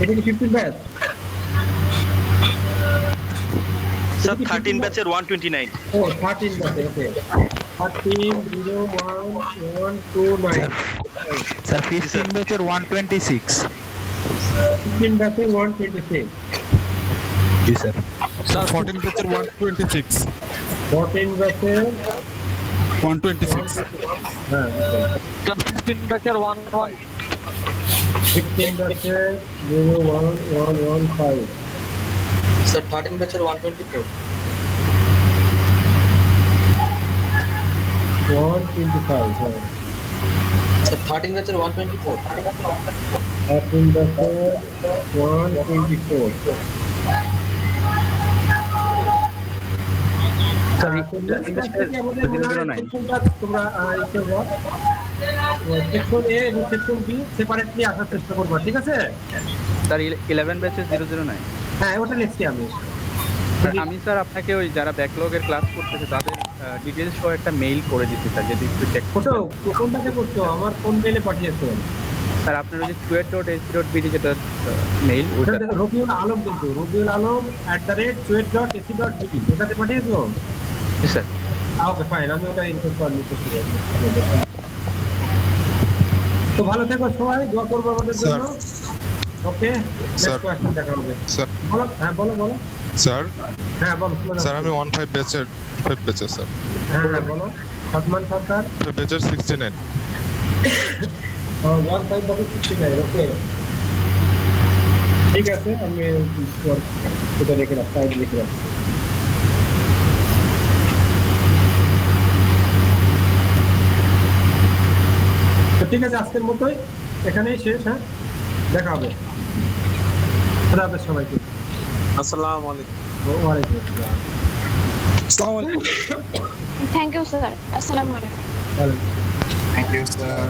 এটা কি 15 ব্যাচ?
স্যার 13 ব্যাচের 129।
ও 13 ব্যাচে, ওকে 130129।
স্যার 15 ব্যাচের 126।
15 ব্যাচে 126।
জি স্যার। স্যার 14 ব্যাচের 126।
14 ব্যাচে
126।
হ্যাঁ
15 ব্যাচের 11।
15 ব্যাচে 01115।
স্যার 13 ব্যাচের 124।
125, হ্যাঁ।
স্যার 13 ব্যাচের 124।
13 ব্যাচে 124। তোমরা সেকশন এ এবং সেকশন বি সেপারেটলি আসার চেষ্টা করবা, ঠিক আছে?
স্যার 11 ব্যাচের 009।
হ্যাঁ ওটা লিখছি আমি।
আমি স্যার আপনাকে ওই যারা ব্যাকলগের ক্লাস করতেছে তাদের ডিটেইলস সহ একটা মেইল করে দিতে স্যার, যদি একটু চেক
ফটো কোনটাকে করছো? আমার কোন মেইলে পাঠিয়েছো?
স্যার আপনার ওই যে chuet.ac.bd যেটা মেইল ওটা।
রবিউল আলম, কিন্তু রবিউল আলম @chuet.ac.bd এটাতে পাঠিয়েছো?
জি স্যার।
ওকে ফাইন, আমি ওটা ইনফর্ম করে নিতেছি। তো ভালো থেকো সবাই, দোয়া করবো আমাদের জন্য। ওকে নেক্সট কোয়েশ্চেন দেখা হবে।
স্যার
বলো। হ্যাঁ বলো বলো।
স্যার
হ্যাঁ বলো।
স্যার আমি 15 ব্যাচের 5 ব্যাচের স্যার।
হ্যাঁ হ্যাঁ বলো। সৎমান সরকার
5 ব্যাচের 69।
1569, ওকে ঠিক আছে। আমি এটা রেখে রাখছি, আইডি লিখে রাখছি। তো ঠিক আছে, আজকের মতোই এখানেই শেষ। হ্যাঁ দেখা হবে। খোদা হাফেজ সবাইকে।
আসসালামু আলাইকুম।
ওয়ালাইকুম আসসালাম।
আসসালামু আলাইকুম।
Thank you sir. আসসালামু আলাইকুম।
ওয়ালাইকুম।
Thank you sir.